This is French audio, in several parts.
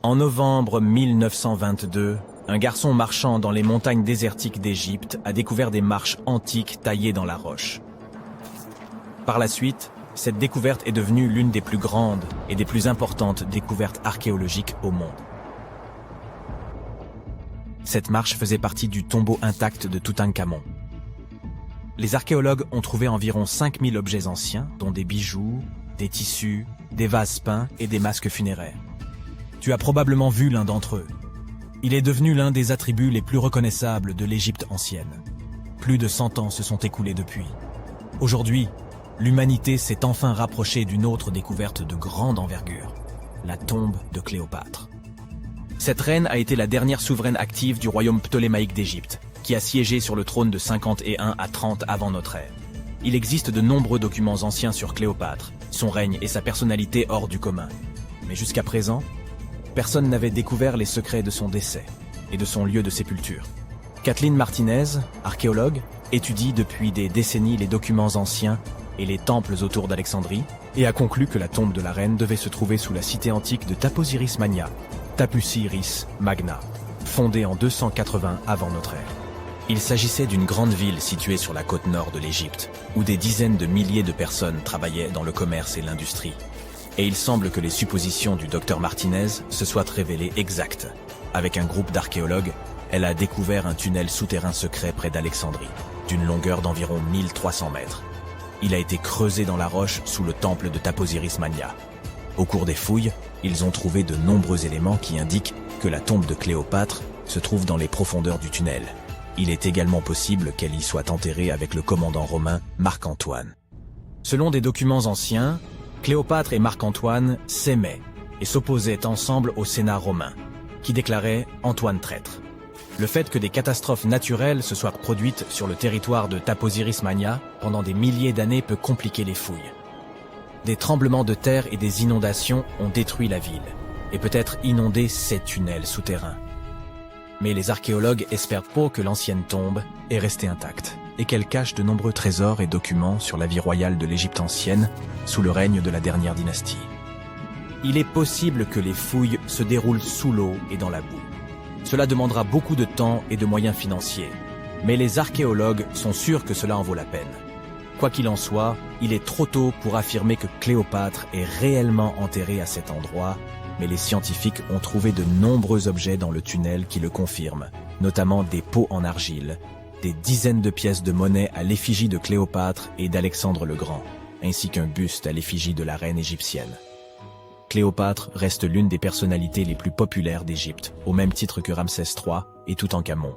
En novembre 1922, un garçon marchant dans les montagnes désertiques d'Égypte a découvert des marches antiques taillées dans la roche. Par la suite, cette découverte est devenue l'une des plus grandes et des plus importantes découvertes archéologiques au monde. Cette marche faisait partie du tombeau intact de Toutankhamon. Les archéologues ont trouvé environ 5000 objets anciens, dont des bijoux, des tissus, des vases peints et des masques funéraires. Tu as probablement vu l'un d'entre eux. Il est devenu l'un des attributs les plus reconnaissables de l'Égypte ancienne. Plus de 100 ans se sont écoulés depuis. Aujourd'hui, l'humanité s'est enfin rapprochée d'une autre découverte de grande envergure, la tombe de Cléopâtre. Cette reine a été la dernière souveraine active du royaume ptolémaïque d'Égypte, qui a siégé sur le trône de 51 à 30 avant notre ère. Il existe de nombreux documents anciens sur Cléopâtre, son règne et sa personnalité hors du commun. Mais jusqu'à présent, personne n'avait découvert les secrets de son décès et de son lieu de sépulture. Kathleen Martinez, archéologue, étudie depuis des décennies les documents anciens et les temples autour d'Alexandrie et a conclu que la tombe de la reine devait se trouver sous la cité antique de Taposiris Magna, Tapusiris Magna, fondée en 280 avant notre ère. Il s'agissait d'une grande ville située sur la côte nord de l'Égypte, où des dizaines de milliers de personnes travaillaient dans le commerce et l'industrie. Et il semble que les suppositions du docteur Martinez se soient révélées exactes. Avec un groupe d'archéologues, elle a découvert un tunnel souterrain secret près d'Alexandrie, d'une longueur d'environ 1300 mètres. Il a été creusé dans la roche sous le temple de Taposiris Magna. Au cours des fouilles, ils ont trouvé de nombreux éléments qui indiquent que la tombe de Cléopâtre se trouve dans les profondeurs du tunnel. Il est également possible qu'elle y soit enterrée avec le commandant romain Marc-Antoine. Selon des documents anciens, Cléopâtre et Marc-Antoine s'aimaient et s'opposaient ensemble au Sénat romain, qui déclarait Antoine traître. Le fait que des catastrophes naturelles se soient produites sur le territoire de Taposiris Magna pendant des milliers d'années peut compliquer les fouilles. Des tremblements de terre et des inondations ont détruit la ville, et peut-être inondé ces tunnels souterrains. Mais les archéologues espèrent peu que l'ancienne tombe est restée intacte, et qu'elle cache de nombreux trésors et documents sur la vie royale de l'Égypte ancienne, sous le règne de la dernière dynastie. Il est possible que les fouilles se déroulent sous l'eau et dans la boue. Cela demandera beaucoup de temps et de moyens financiers, mais les archéologues sont sûrs que cela en vaut la peine. Quoi qu'il en soit, il est trop tôt pour affirmer que Cléopâtre est réellement enterrée à cet endroit, mais les scientifiques ont trouvé de nombreux objets dans le tunnel qui le confirment, notamment des pots en argile, des dizaines de pièces de monnaie à l'effigie de Cléopâtre et d'Alexandre le Grand, ainsi qu'un buste à l'effigie de la reine égyptienne. Cléopâtre reste l'une des personnalités les plus populaires d'Égypte, au même titre que Ramsès III et Toutankhamon.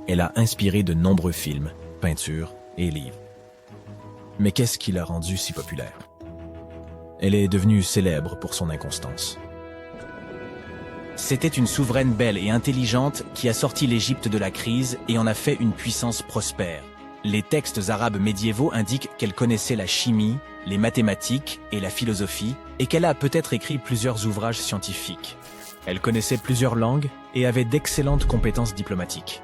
Elle a inspiré de nombreux films, peintures et livres. Mais qu'est-ce qui l'a rendue si populaire? Elle est devenue célèbre pour son inconstance. C'était une souveraine belle et intelligente qui a sorti l'Égypte de la crise et en a fait une puissance prospère. Les textes arabes médiévaux indiquent qu'elle connaissait la chimie, les mathématiques et la philosophie, et qu'elle a peut-être écrit plusieurs ouvrages scientifiques. Elle connaissait plusieurs langues et avait d'excellentes compétences diplomatiques.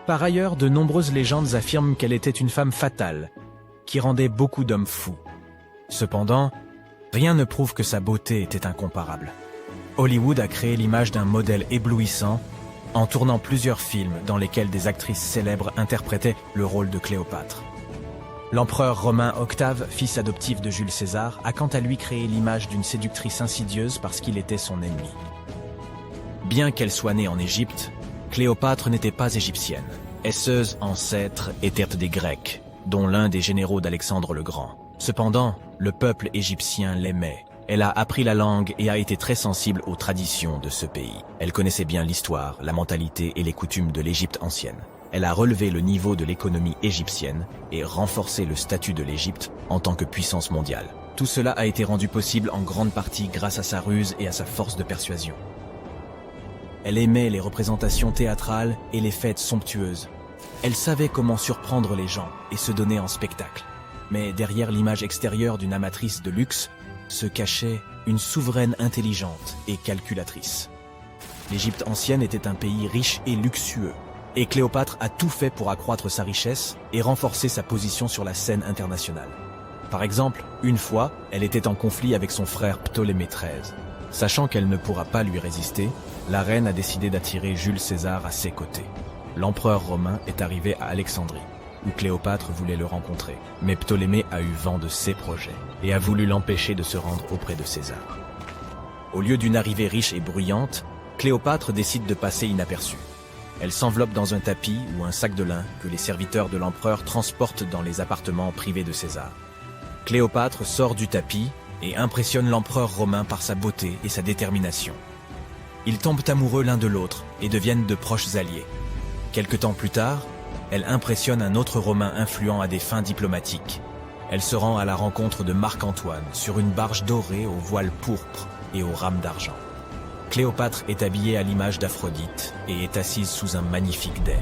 Par ailleurs, de nombreuses légendes affirment qu'elle était une femme fatale, qui rendait beaucoup d'hommes fous. Cependant, rien ne prouve que sa beauté était incomparable. Hollywood a créé l'image d'un modèle éblouissant en tournant plusieurs films dans lesquels des actrices célèbres interprétaient le rôle de Cléopâtre. L'empereur romain Octave, fils adoptif de Jules César, a quant à lui créé l'image d'une séductrice insidieuse parce qu'il était son ennemi. Bien qu'elle soit née en Égypte, Cléopâtre n'était pas égyptienne. Ses ancêtres étaient des Grecs, dont l'un des généraux d'Alexandre le Grand. Cependant, le peuple égyptien l'aimait. Elle a appris la langue et a été très sensible aux traditions de ce pays. Elle connaissait bien l'histoire, la mentalité et les coutumes de l'Égypte ancienne. Elle a relevé le niveau de l'économie égyptienne et renforcé le statut de l'Égypte en tant que puissance mondiale. Tout cela a été rendu possible en grande partie grâce à sa ruse et à sa force de persuasion. Elle aimait les représentations théâtrales et les fêtes somptueuses. Elle savait comment surprendre les gens et se donner en spectacle. Mais derrière l'image extérieure d'une amatrice de luxe, se cachait une souveraine intelligente et calculatrice. L'Égypte ancienne était un pays riche et luxueux, et Cléopâtre a tout fait pour accroître sa richesse et renforcer sa position sur la scène internationale. Par exemple, une fois, elle était en conflit avec son frère Ptolémée XIII. Sachant qu'elle ne pourra pas lui résister, la reine a décidé d'attirer Jules César à ses côtés. L'empereur romain est arrivé à Alexandrie, où Cléopâtre voulait le rencontrer. Mais Ptolémée a eu vent de ses projets et a voulu l'empêcher de se rendre auprès de César. Au lieu d'une arrivée riche et bruyante, Cléopâtre décide de passer inaperçue. Elle s'enveloppe dans un tapis ou un sac de lin que les serviteurs de l'empereur transportent dans les appartements privés de César. Cléopâtre sort du tapis et impressionne l'empereur romain par sa beauté et sa détermination. Ils tombent amoureux l'un de l'autre et deviennent de proches alliés. Quelque temps plus tard, elle impressionne un autre Romain influent à des fins diplomatiques. Elle se rend à la rencontre de Marc-Antoine sur une barge dorée aux voiles pourpres et aux rames d'argent. Cléopâtre est habillée à l'image d'Aphrodite et est assise sous un magnifique dais.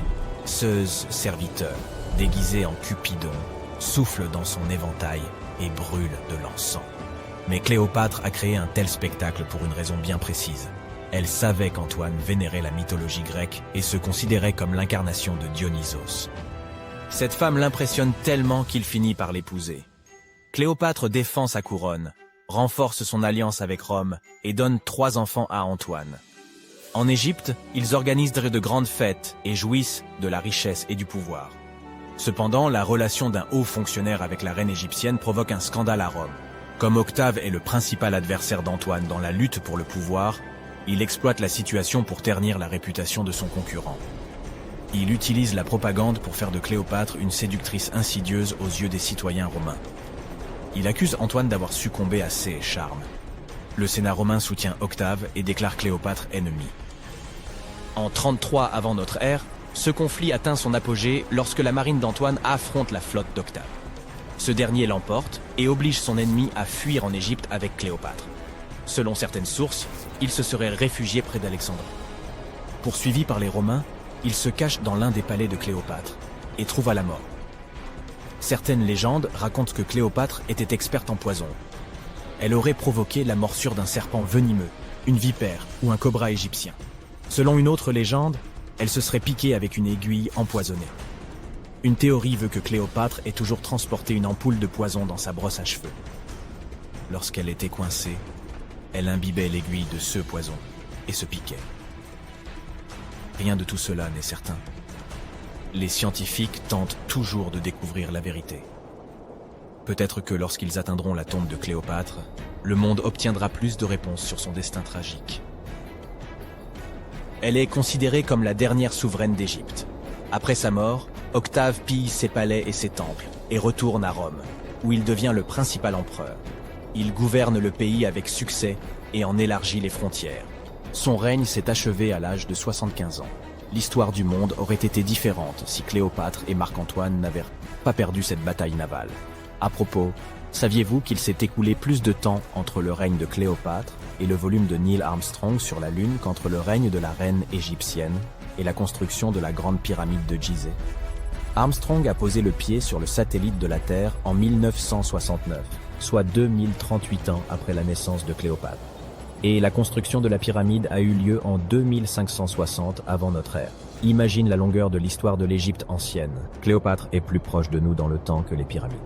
Zeus, serviteur, déguisé en Cupidon, souffle dans son éventail et brûle de l'encens. Mais Cléopâtre a créé un tel spectacle pour une raison bien précise. Elle savait qu'Antoine vénérait la mythologie grecque et se considérait comme l'incarnation de Dionysos. Cette femme l'impressionne tellement qu'il finit par l'épouser. Cléopâtre défend sa couronne, renforce son alliance avec Rome et donne 3 enfants à Antoine. En Égypte, ils organisent de grandes fêtes et jouissent de la richesse et du pouvoir. Cependant, la relation d'un haut fonctionnaire avec la reine égyptienne provoque un scandale à Rome. Comme Octave est le principal adversaire d'Antoine dans la lutte pour le pouvoir, il exploite la situation pour ternir la réputation de son concurrent. Il utilise la propagande pour faire de Cléopâtre une séductrice insidieuse aux yeux des citoyens romains. Il accuse Antoine d'avoir succombé à ses charmes. Le Sénat romain soutient Octave et déclare Cléopâtre ennemie. En 33 avant notre ère, ce conflit atteint son apogée lorsque la marine d'Antoine affronte la flotte d'Octave. Ce dernier l'emporte et oblige son ennemi à fuir en Égypte avec Cléopâtre. Selon certaines sources, il se serait réfugié près d'Alexandrie. Poursuivi par les Romains, il se cache dans l'un des palais de Cléopâtre et trouva la mort. Certaines légendes racontent que Cléopâtre était experte en poison. Elle aurait provoqué la morsure d'un serpent venimeux, une vipère ou un cobra égyptien. Selon une autre légende, elle se serait piquée avec une aiguille empoisonnée. Une théorie veut que Cléopâtre ait toujours transporté une ampoule de poison dans sa brosse à cheveux. Lorsqu'elle était coincée, elle imbibait l'aiguille de ce poison et se piquait. Rien de tout cela n'est certain. Les scientifiques tentent toujours de découvrir la vérité. Peut-être que lorsqu'ils atteindront la tombe de Cléopâtre, le monde obtiendra plus de réponses sur son destin tragique. Elle est considérée comme la dernière souveraine d'Égypte. Après sa mort, Octave pille ses palais et ses temples et retourne à Rome, où il devient le principal empereur. Il gouverne le pays avec succès et en élargit les frontières. Son règne s'est achevé à l'âge de 75 ans. L'histoire du monde aurait été différente si Cléopâtre et Marc-Antoine n'avaient pas perdu cette bataille navale. À propos, saviez-vous qu'il s'est écoulé plus de temps entre le règne de Cléopâtre et le volume de Neil Armstrong sur la Lune qu'entre le règne de la reine égyptienne et la construction de la grande pyramide de Gizeh? Armstrong a posé le pied sur le satellite de la Terre en 1969, soit 2038 ans après la naissance de Cléopâtre. Et la construction de la pyramide a eu lieu en 2560 avant notre ère. Imagine la longueur de l'histoire de l'Égypte ancienne. Cléopâtre est plus proche de nous dans le temps que les pyramides.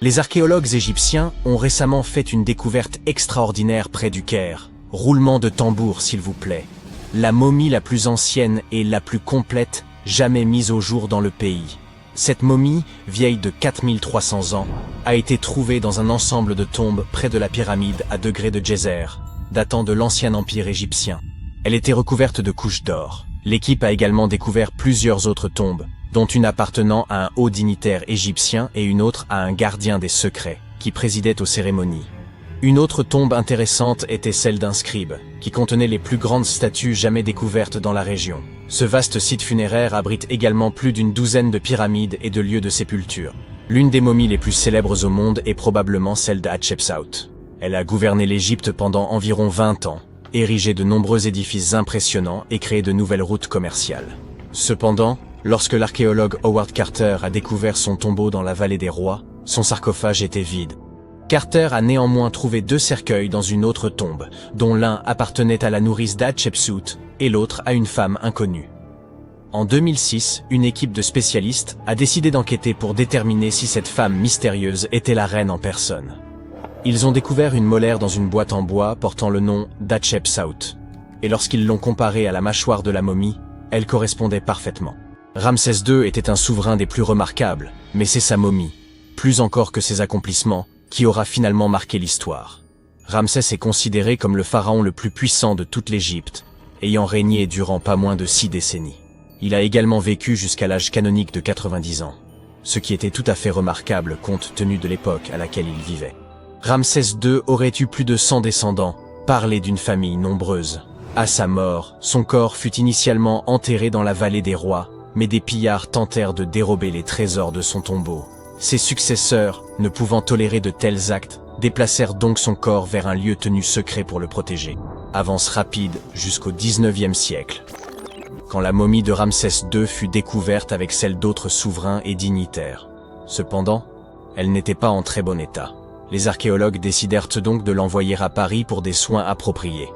Les archéologues égyptiens ont récemment fait une découverte extraordinaire près du Caire. Roulement de tambour, s'il vous plaît. La momie la plus ancienne et la plus complète jamais mise au jour dans le pays. Cette momie, vieille de 4300 ans, a été trouvée dans un ensemble de tombes près de la pyramide à degrés de Djéser, datant de l'ancien empire égyptien. Elle était recouverte de couches d'or. L'équipe a également découvert plusieurs autres tombes, dont une appartenant à un haut dignitaire égyptien et une autre à un gardien des secrets, qui présidait aux cérémonies. Une autre tombe intéressante était celle d'un scribe, qui contenait les plus grandes statues jamais découvertes dans la région. Ce vaste site funéraire abrite également plus d'une douzaine de pyramides et de lieux de sépulture. L'une des momies les plus célèbres au monde est probablement celle d'Hatshepsut. Elle a gouverné l'Égypte pendant environ 20 ans, érigé de nombreux édifices impressionnants et créé de nouvelles routes commerciales. Cependant, lorsque l'archéologue Howard Carter a découvert son tombeau dans la vallée des rois, son sarcophage était vide. Carter a néanmoins trouvé 2 cercueils dans une autre tombe, dont l'un appartenait à la nourrice d'Hatshepsut et l'autre à une femme inconnue. En 2006, une équipe de spécialistes a décidé d'enquêter pour déterminer si cette femme mystérieuse était la reine en personne. Ils ont découvert une molaire dans une boîte en bois portant le nom d'Hatshepsut. Et lorsqu'ils l'ont comparée à la mâchoire de la momie, elle correspondait parfaitement. Ramsès II était un souverain des plus remarquables, mais c'est sa momie, plus encore que ses accomplissements, qui aura finalement marqué l'histoire. Ramsès est considéré comme le pharaon le plus puissant de toute l'Égypte, ayant régné durant pas moins de 6 décennies. Il a également vécu jusqu'à l'âge canonique de 90 ans, ce qui était tout à fait remarquable compte tenu de l'époque à laquelle il vivait. Ramsès II aurait eu plus de 100 descendants, parlé d'une famille nombreuse. À sa mort, son corps fut initialement enterré dans la vallée des rois, mais des pillards tentèrent de dérober les trésors de son tombeau. Ses successeurs, ne pouvant tolérer de tels actes, déplacèrent donc son corps vers un lieu tenu secret pour le protéger. Avance rapide jusqu'au XIXe siècle, quand la momie de Ramsès II fut découverte avec celle d'autres souverains et dignitaires. Cependant, elle n'était pas en très bon état. Les archéologues décidèrent donc de l'envoyer à Paris pour des soins appropriés.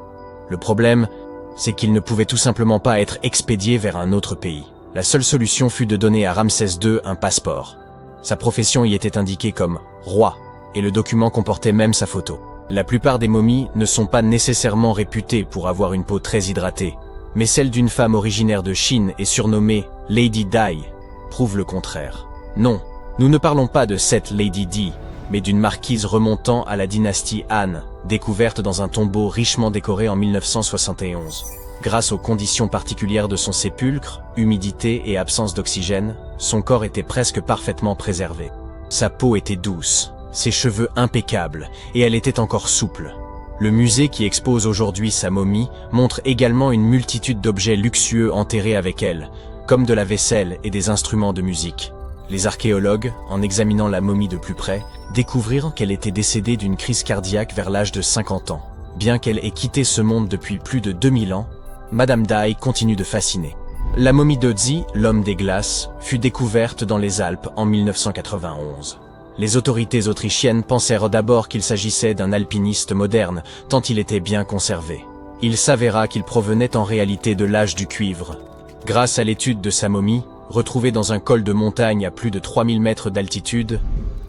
Le problème, c'est qu'il ne pouvait tout simplement pas être expédié vers un autre pays. La seule solution fut de donner à Ramsès II un passeport. Sa profession y était indiquée comme « roi », et le document comportait même sa photo. La plupart des momies ne sont pas nécessairement réputées pour avoir une peau très hydratée, mais celle d'une femme originaire de Chine et surnommée Lady Di prouve le contraire. Non, nous ne parlons pas de cette Lady Di, mais d'une marquise remontant à la dynastie Han, découverte dans un tombeau richement décoré en 1971. Grâce aux conditions particulières de son sépulcre, humidité et absence d'oxygène, son corps était presque parfaitement préservé. Sa peau était douce, ses cheveux impeccables, et elle était encore souple. Le musée qui expose aujourd'hui sa momie montre également une multitude d'objets luxueux enterrés avec elle, comme de la vaisselle et des instruments de musique. Les archéologues, en examinant la momie de plus près, découvrirent qu'elle était décédée d'une crise cardiaque vers l'âge de 50 ans. Bien qu'elle ait quitté ce monde depuis plus de 2000 ans, Madame Di continue de fasciner. La momie d'Ötzi, l'homme des glaces, fut découverte dans les Alpes en 1991. Les autorités autrichiennes pensèrent d'abord qu'il s'agissait d'un alpiniste moderne, tant il était bien conservé. Il s'avéra qu'il provenait en réalité de l'âge du cuivre. Grâce à l'étude de sa momie, retrouvée dans un col de montagne à plus de 3000 mètres d'altitude,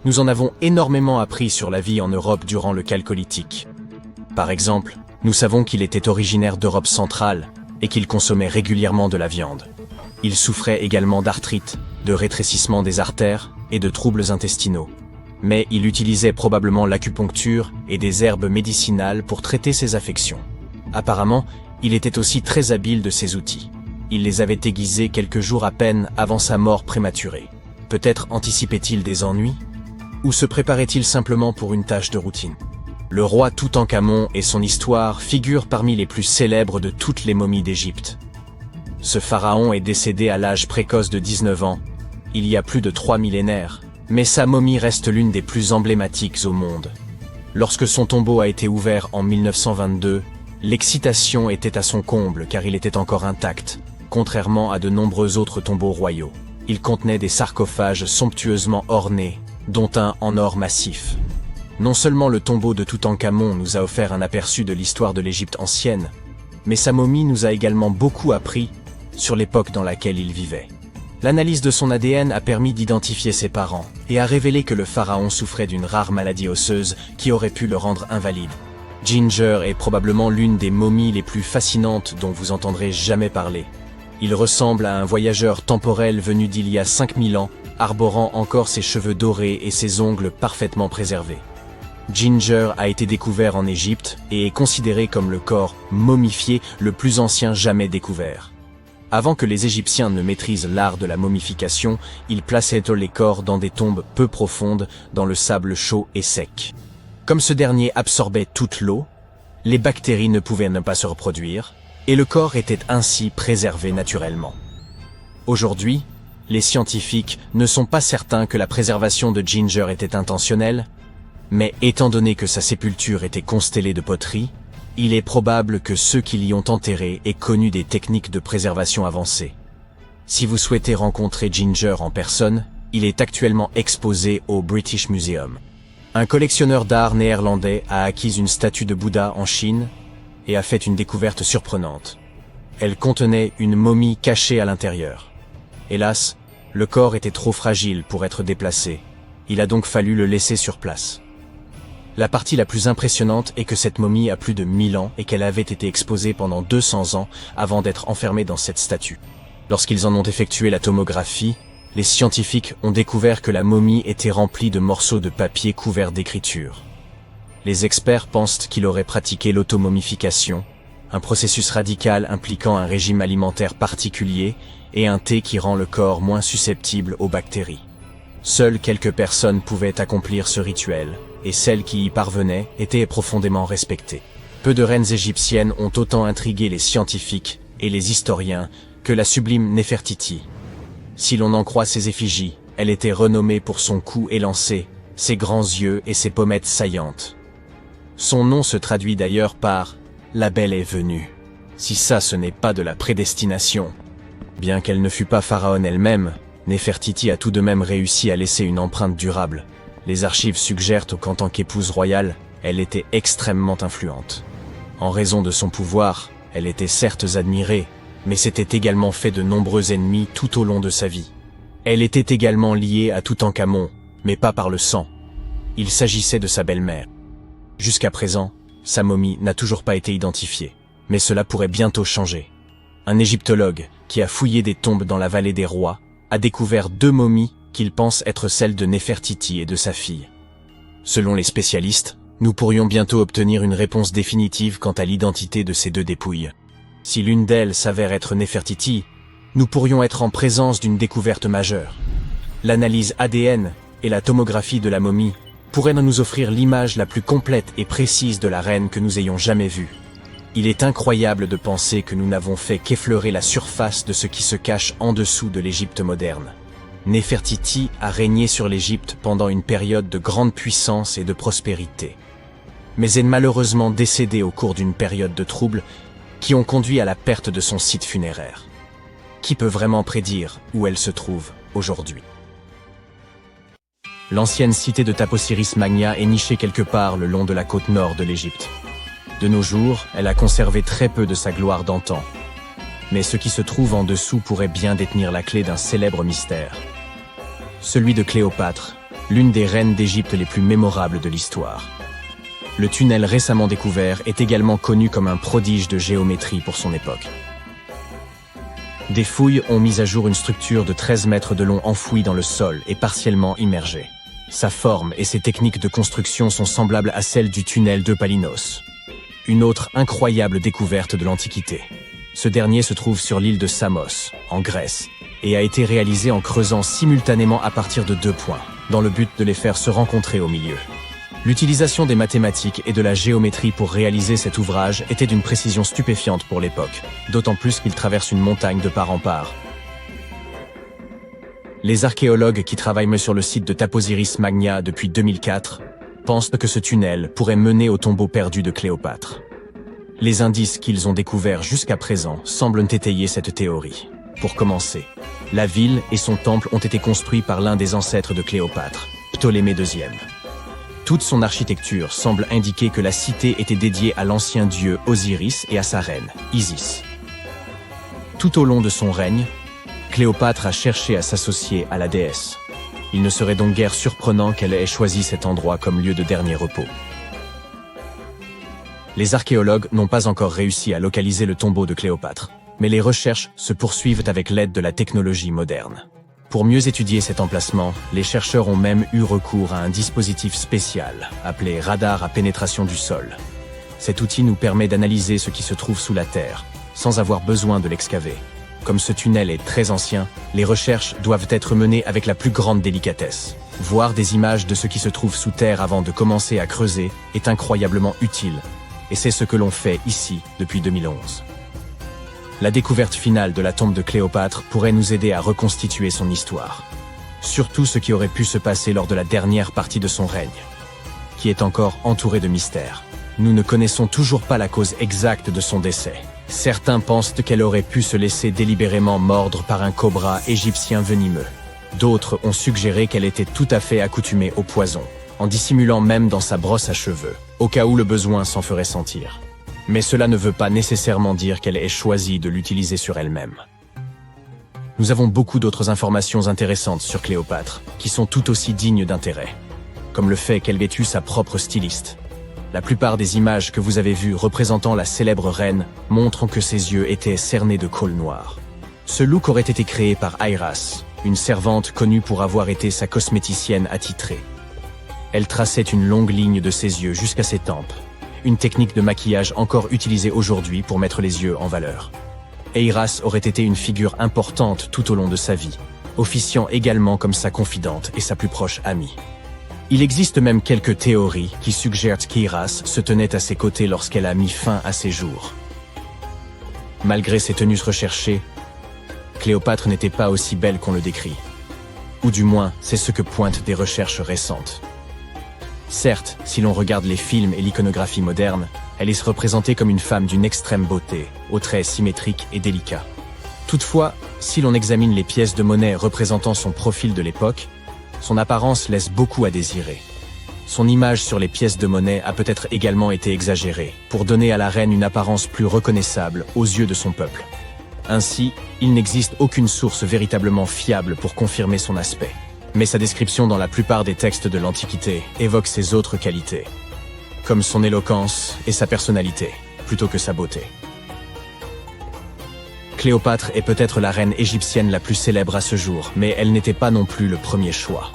nous en avons énormément appris sur la vie en Europe durant le Chalcolithique. Par exemple, nous savons qu'il était originaire d'Europe centrale et qu'il consommait régulièrement de la viande. Il souffrait également d'arthrite, de rétrécissement des artères et de troubles intestinaux. Mais il utilisait probablement l'acupuncture et des herbes médicinales pour traiter ses affections. Apparemment, il était aussi très habile de ses outils. Il les avait aiguisés quelques jours à peine avant sa mort prématurée. Peut-être anticipait-il des ennuis? Ou se préparait-il simplement pour une tâche de routine? Le roi Toutankhamon et son histoire figurent parmi les plus célèbres de toutes les momies d'Égypte. Ce pharaon est décédé à l'âge précoce de 19 ans, il y a plus de 3 millénaires, mais sa momie reste l'une des plus emblématiques au monde. Lorsque son tombeau a été ouvert en 1922, l'excitation était à son comble car il était encore intact, contrairement à de nombreux autres tombeaux royaux. Il contenait des sarcophages somptueusement ornés, dont un en or massif. Non seulement le tombeau de Toutankhamon nous a offert un aperçu de l'histoire de l'Égypte ancienne, mais sa momie nous a également beaucoup appris sur l'époque dans laquelle il vivait. L'analyse de son ADN a permis d'identifier ses parents et a révélé que le pharaon souffrait d'une rare maladie osseuse qui aurait pu le rendre invalide. Ginger est probablement l'une des momies les plus fascinantes dont vous entendrez jamais parler. Il ressemble à un voyageur temporel venu d'il y a 5000 ans, arborant encore ses cheveux dorés et ses ongles parfaitement préservés. Ginger a été découvert en Égypte et est considéré comme le corps momifié le plus ancien jamais découvert. Avant que les Égyptiens ne maîtrisent l'art de la momification, ils plaçaient les corps dans des tombes peu profondes, dans le sable chaud et sec. Comme ce dernier absorbait toute l'eau, les bactéries ne pouvaient ne pas se reproduire, et le corps était ainsi préservé naturellement. Aujourd'hui, les scientifiques ne sont pas certains que la préservation de Ginger était intentionnelle, mais étant donné que sa sépulture était constellée de poteries, il est probable que ceux qui l'y ont enterré aient connu des techniques de préservation avancées. Si vous souhaitez rencontrer Ginger en personne, il est actuellement exposé au British Museum. Un collectionneur d'art néerlandais a acquis une statue de Bouddha en Chine et a fait une découverte surprenante. Elle contenait une momie cachée à l'intérieur. Hélas, le corps était trop fragile pour être déplacé. Il a donc fallu le laisser sur place. La partie la plus impressionnante est que cette momie a plus de 1000 ans et qu'elle avait été exposée pendant 200 ans avant d'être enfermée dans cette statue. Lorsqu'ils en ont effectué la tomographie, les scientifiques ont découvert que la momie était remplie de morceaux de papier couverts d'écriture. Les experts pensent qu'il aurait pratiqué l'automomification, un processus radical impliquant un régime alimentaire particulier et un thé qui rend le corps moins susceptible aux bactéries. Seules quelques personnes pouvaient accomplir ce rituel, et celles qui y parvenaient étaient profondément respectées. Peu de reines égyptiennes ont autant intrigué les scientifiques et les historiens que la sublime Néfertiti. Si l'on en croit ses effigies, elle était renommée pour son cou élancé, ses grands yeux et ses pommettes saillantes. Son nom se traduit d'ailleurs par « La belle est venue ». Si ça ce n'est pas de la prédestination. Bien qu'elle ne fût pas pharaon elle-même, Néfertiti a tout de même réussi à laisser une empreinte durable. Les archives suggèrent qu'en tant qu'épouse royale, elle était extrêmement influente. En raison de son pouvoir, elle était certes admirée, mais s'était également fait de nombreux ennemis tout au long de sa vie. Elle était également liée à Toutankhamon, mais pas par le sang. Il s'agissait de sa belle-mère. Jusqu'à présent, sa momie n'a toujours pas été identifiée, mais cela pourrait bientôt changer. Un égyptologue, qui a fouillé des tombes dans la vallée des rois, a découvert 2 momies qu'il pense être celles de Néfertiti et de sa fille. Selon les spécialistes, nous pourrions bientôt obtenir une réponse définitive quant à l'identité de ces 2 dépouilles. Si l'une d'elles s'avère être Néfertiti, nous pourrions être en présence d'une découverte majeure. L'analyse ADN et la tomographie de la momie pourraient nous offrir l'image la plus complète et précise de la reine que nous ayons jamais vue. Il est incroyable de penser que nous n'avons fait qu'effleurer la surface de ce qui se cache en dessous de l'Égypte moderne. Néfertiti a régné sur l'Égypte pendant une période de grande puissance et de prospérité. Mais est malheureusement décédée au cours d'une période de troubles qui ont conduit à la perte de son site funéraire. Qui peut vraiment prédire où elle se trouve aujourd'hui? L'ancienne cité de Taposiris Magna est nichée quelque part le long de la côte nord de l'Égypte. De nos jours, elle a conservé très peu de sa gloire d'antan. Mais ce qui se trouve en dessous pourrait bien détenir la clé d'un célèbre mystère. Celui de Cléopâtre, l'une des reines d'Égypte les plus mémorables de l'histoire. Le tunnel récemment découvert est également connu comme un prodige de géométrie pour son époque. Des fouilles ont mis à jour une structure de 13 mètres de long enfouie dans le sol et partiellement immergée. Sa forme et ses techniques de construction sont semblables à celles du tunnel de Palinos. Une autre incroyable découverte de l'Antiquité. Ce dernier se trouve sur l'île de Samos, en Grèce, et a été réalisé en creusant simultanément à partir de 2 points, dans le but de les faire se rencontrer au milieu. L'utilisation des mathématiques et de la géométrie pour réaliser cet ouvrage était d'une précision stupéfiante pour l'époque, d'autant plus qu'il traverse une montagne de part en part. Les archéologues qui travaillent sur le site de Taposiris Magna depuis 2004 pensent que ce tunnel pourrait mener au tombeau perdu de Cléopâtre. Les indices qu'ils ont découverts jusqu'à présent semblent étayer cette théorie. Pour commencer, la ville et son temple ont été construits par l'un des ancêtres de Cléopâtre, Ptolémée II. Toute son architecture semble indiquer que la cité était dédiée à l'ancien dieu Osiris et à sa reine, Isis. Tout au long de son règne, Cléopâtre a cherché à s'associer à la déesse. Il ne serait donc guère surprenant qu'elle ait choisi cet endroit comme lieu de dernier repos. Les archéologues n'ont pas encore réussi à localiser le tombeau de Cléopâtre, mais les recherches se poursuivent avec l'aide de la technologie moderne. Pour mieux étudier cet emplacement, les chercheurs ont même eu recours à un dispositif spécial, appelé radar à pénétration du sol. Cet outil nous permet d'analyser ce qui se trouve sous la terre, sans avoir besoin de l'excaver. Comme ce tunnel est très ancien, les recherches doivent être menées avec la plus grande délicatesse. Voir des images de ce qui se trouve sous terre avant de commencer à creuser est incroyablement utile, et c'est ce que l'on fait ici depuis 2011. La découverte finale de la tombe de Cléopâtre pourrait nous aider à reconstituer son histoire. Surtout ce qui aurait pu se passer lors de la dernière partie de son règne, qui est encore entourée de mystères. Nous ne connaissons toujours pas la cause exacte de son décès. Certains pensent qu'elle aurait pu se laisser délibérément mordre par un cobra égyptien venimeux. D'autres ont suggéré qu'elle était tout à fait accoutumée au poison, en dissimulant même dans sa brosse à cheveux, au cas où le besoin s'en ferait sentir. Mais cela ne veut pas nécessairement dire qu'elle ait choisi de l'utiliser sur elle-même. Nous avons beaucoup d'autres informations intéressantes sur Cléopâtre, qui sont tout aussi dignes d'intérêt. comme le fait qu'elle ait eu sa propre styliste. La plupart des images que vous avez vues représentant la célèbre reine montrent que ses yeux étaient cernés de colle noire. Ce look aurait été créé par Iras, une servante connue pour avoir été sa cosméticienne attitrée. Elle traçait une longue ligne de ses yeux jusqu'à ses tempes, une technique de maquillage encore utilisée aujourd'hui pour mettre les yeux en valeur. Iras aurait été une figure importante tout au long de sa vie, officiant également comme sa confidente et sa plus proche amie. Il existe même quelques théories qui suggèrent qu'Iras se tenait à ses côtés lorsqu'elle a mis fin à ses jours. Malgré ses tenues recherchées, Cléopâtre n'était pas aussi belle qu'on le décrit. Ou du moins, c'est ce que pointent des recherches récentes. Certes, si l'on regarde les films et l'iconographie moderne, elle est représentée comme une femme d'une extrême beauté, aux traits symétriques et délicats. Toutefois, si l'on examine les pièces de monnaie représentant son profil de l'époque, son apparence laisse beaucoup à désirer. Son image sur les pièces de monnaie a peut-être également été exagérée, pour donner à la reine une apparence plus reconnaissable aux yeux de son peuple. Ainsi, il n'existe aucune source véritablement fiable pour confirmer son aspect. Mais sa description dans la plupart des textes de l'Antiquité évoque ses autres qualités, comme son éloquence et sa personnalité, plutôt que sa beauté. Cléopâtre est peut-être la reine égyptienne la plus célèbre à ce jour, mais elle n'était pas non plus le premier choix.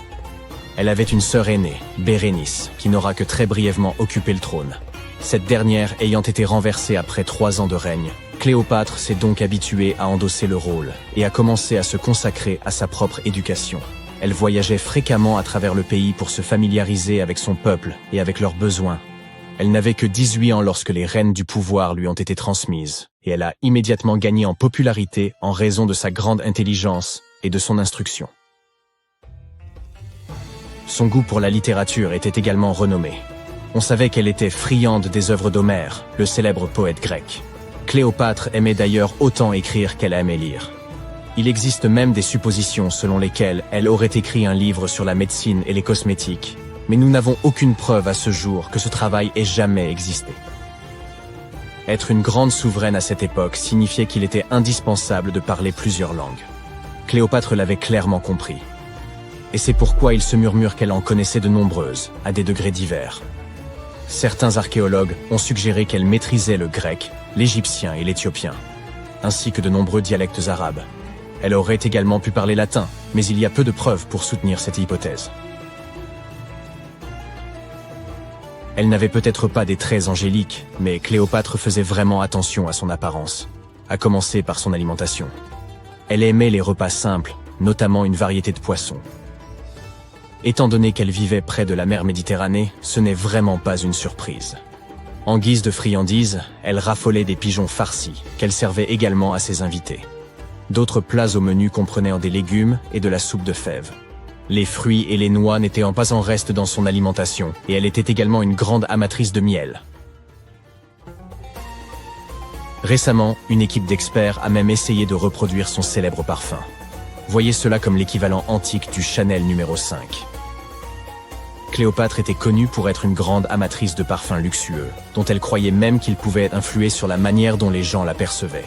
Elle avait une sœur aînée, Bérénice, qui n'aura que très brièvement occupé le trône. Cette dernière ayant été renversée après 3 ans de règne, Cléopâtre s'est donc habituée à endosser le rôle et a commencé à se consacrer à sa propre éducation. Elle voyageait fréquemment à travers le pays pour se familiariser avec son peuple et avec leurs besoins. Elle n'avait que 18 ans lorsque les rênes du pouvoir lui ont été transmises, et elle a immédiatement gagné en popularité en raison de sa grande intelligence et de son instruction. Son goût pour la littérature était également renommé. On savait qu'elle était friande des œuvres d'Homère, le célèbre poète grec. Cléopâtre aimait d'ailleurs autant écrire qu'elle aimait lire. Il existe même des suppositions selon lesquelles elle aurait écrit un livre sur la médecine et les cosmétiques, mais nous n'avons aucune preuve à ce jour que ce travail ait jamais existé. Être une grande souveraine à cette époque signifiait qu'il était indispensable de parler plusieurs langues. Cléopâtre l'avait clairement compris. Et c'est pourquoi il se murmure qu'elle en connaissait de nombreuses, à des degrés divers. Certains archéologues ont suggéré qu'elle maîtrisait le grec, l'égyptien et l'éthiopien, ainsi que de nombreux dialectes arabes. Elle aurait également pu parler latin, mais il y a peu de preuves pour soutenir cette hypothèse. Elle n'avait peut-être pas des traits angéliques, mais Cléopâtre faisait vraiment attention à son apparence, à commencer par son alimentation. Elle aimait les repas simples, notamment une variété de poissons. Étant donné qu'elle vivait près de la mer Méditerranée, ce n'est vraiment pas une surprise. En guise de friandises, elle raffolait des pigeons farcis, qu'elle servait également à ses invités. D'autres plats au menu comprenaient des légumes et de la soupe de fèves. Les fruits et les noix n'étaient pas en reste dans son alimentation, et elle était également une grande amatrice de miel. Récemment, une équipe d'experts a même essayé de reproduire son célèbre parfum. Voyez cela comme l'équivalent antique du Chanel numéro 5. Cléopâtre était connue pour être une grande amatrice de parfums luxueux, dont elle croyait même qu'ils pouvaient influer sur la manière dont les gens la percevaient.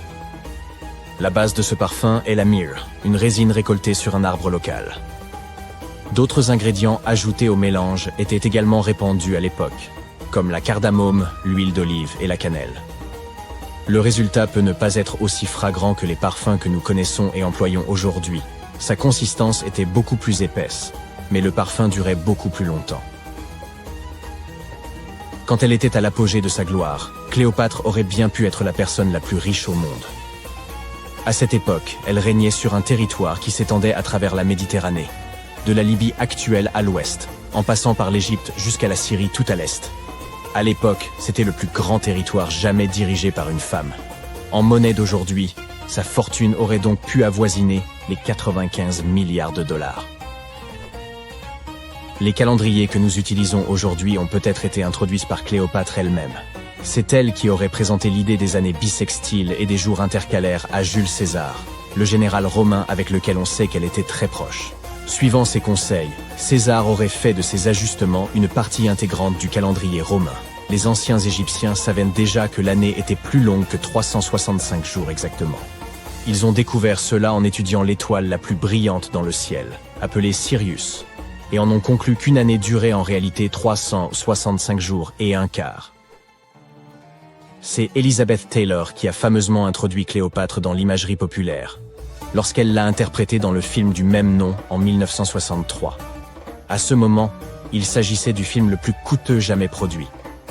La base de ce parfum est la myrrhe, une résine récoltée sur un arbre local. D'autres ingrédients ajoutés au mélange étaient également répandus à l'époque, comme la cardamome, l'huile d'olive et la cannelle. Le résultat peut ne pas être aussi fragrant que les parfums que nous connaissons et employons aujourd'hui. Sa consistance était beaucoup plus épaisse, mais le parfum durait beaucoup plus longtemps. Quand elle était à l'apogée de sa gloire, Cléopâtre aurait bien pu être la personne la plus riche au monde. À cette époque, elle régnait sur un territoire qui s'étendait à travers la Méditerranée, de la Libye actuelle à l'ouest, en passant par l'Égypte jusqu'à la Syrie tout à l'est. À l'époque, c'était le plus grand territoire jamais dirigé par une femme. En monnaie d'aujourd'hui, sa fortune aurait donc pu avoisiner les 95 milliards de dollars. Les calendriers que nous utilisons aujourd'hui ont peut-être été introduits par Cléopâtre elle-même. C'est elle qui aurait présenté l'idée des années bissextiles et des jours intercalaires à Jules César, le général romain avec lequel on sait qu'elle était très proche. Suivant ses conseils, César aurait fait de ces ajustements une partie intégrante du calendrier romain. Les anciens Égyptiens savaient déjà que l'année était plus longue que 365 jours exactement. Ils ont découvert cela en étudiant l'étoile la plus brillante dans le ciel, appelée Sirius. et en ont conclu qu'une année durait en réalité 365 jours et un quart. C'est Elizabeth Taylor qui a fameusement introduit Cléopâtre dans l'imagerie populaire, lorsqu'elle l'a interprétée dans le film du même nom en 1963. À ce moment, il s'agissait du film le plus coûteux jamais produit.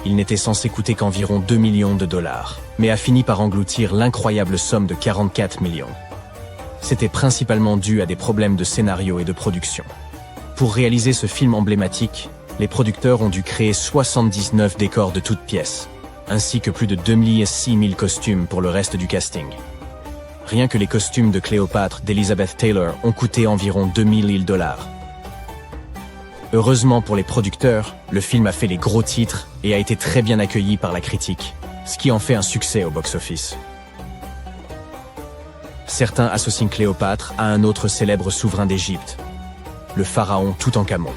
Il n'était censé coûter qu'environ 2 millions de dollars, mais a fini par engloutir l'incroyable somme de 44 millions. C'était principalement dû à des problèmes de scénario et de production. Pour réaliser ce film emblématique, les producteurs ont dû créer 79 décors de toutes pièces, ainsi que plus de 26 000 costumes pour le reste du casting. Rien que les costumes de Cléopâtre d'Elizabeth Taylor ont coûté environ 2 000 dollars. Heureusement pour les producteurs, le film a fait les gros titres et a été très bien accueilli par la critique, ce qui en fait un succès au box-office. Certains associent Cléopâtre à un autre célèbre souverain d'Égypte, le pharaon Toutankhamon.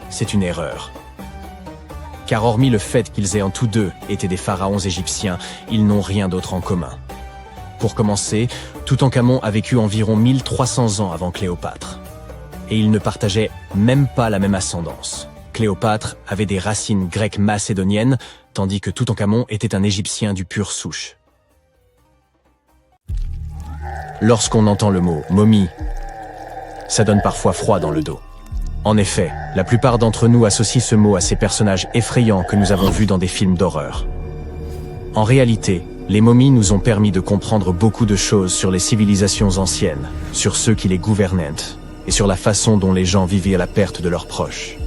C'est une erreur. Car hormis le fait qu'ils aient en tous deux été des pharaons égyptiens, ils n'ont rien d'autre en commun. Pour commencer, Toutankhamon a vécu environ 1300 ans avant Cléopâtre. Et ils ne partageaient même pas la même ascendance. Cléopâtre avait des racines grecques macédoniennes, tandis que Toutankhamon était un Égyptien du pur souche. Lorsqu'on entend le mot « momie », ça donne parfois froid dans le dos. En effet, la plupart d'entre nous associent ce mot à ces personnages effrayants que nous avons vus dans des films d'horreur. En réalité, les momies nous ont permis de comprendre beaucoup de choses sur les civilisations anciennes, sur ceux qui les gouvernaient, et sur la façon dont les gens vivaient la perte de leurs proches.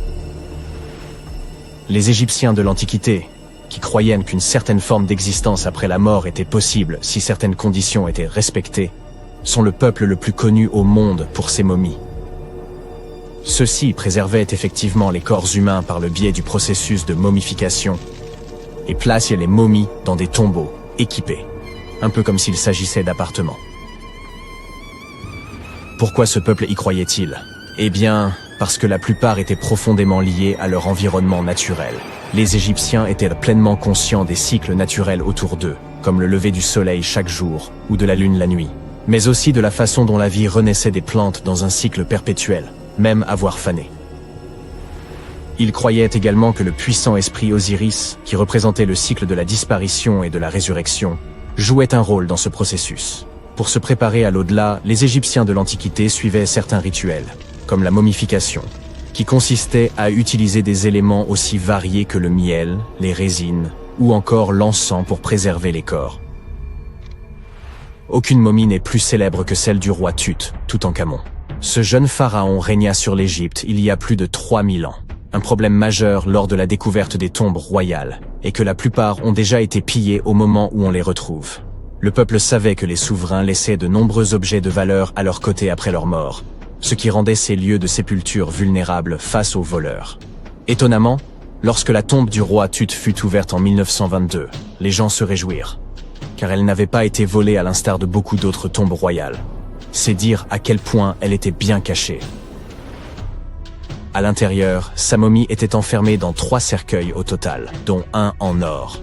Les Égyptiens de l'Antiquité, qui croyaient qu'une certaine forme d'existence après la mort était possible si certaines conditions étaient respectées, sont le peuple le plus connu au monde pour ses momies. Ceux-ci préservaient effectivement les corps humains par le biais du processus de momification et plaçaient les momies dans des tombeaux équipés, un peu comme s'il s'agissait d'appartements. Pourquoi ce peuple y croyait-il? Eh bien, parce que la plupart étaient profondément liés à leur environnement naturel. Les Égyptiens étaient pleinement conscients des cycles naturels autour d'eux, comme le lever du soleil chaque jour ou de la lune la nuit, mais aussi de la façon dont la vie renaissait des plantes dans un cycle perpétuel, même à voir faner. Ils croyaient également que le puissant esprit Osiris, qui représentait le cycle de la disparition et de la résurrection, jouait un rôle dans ce processus. Pour se préparer à l'au-delà, les Égyptiens de l'Antiquité suivaient certains rituels, comme la momification, qui consistait à utiliser des éléments aussi variés que le miel, les résines, ou encore l'encens pour préserver les corps. Aucune momie n'est plus célèbre que celle du roi Tut, Toutankhamon. Ce jeune pharaon régna sur l'Égypte il y a plus de 3000 ans. Un problème majeur lors de la découverte des tombes royales est que la plupart ont déjà été pillées au moment où on les retrouve. Le peuple savait que les souverains laissaient de nombreux objets de valeur à leur côté après leur mort, ce qui rendait ces lieux de sépulture vulnérables face aux voleurs. Étonnamment, lorsque la tombe du roi Tut fut ouverte en 1922, les gens se réjouirent, car elle n'avait pas été volée à l'instar de beaucoup d'autres tombes royales. C'est dire à quel point elle était bien cachée. À l'intérieur, sa momie était enfermée dans 3 cercueils au total, dont un en or.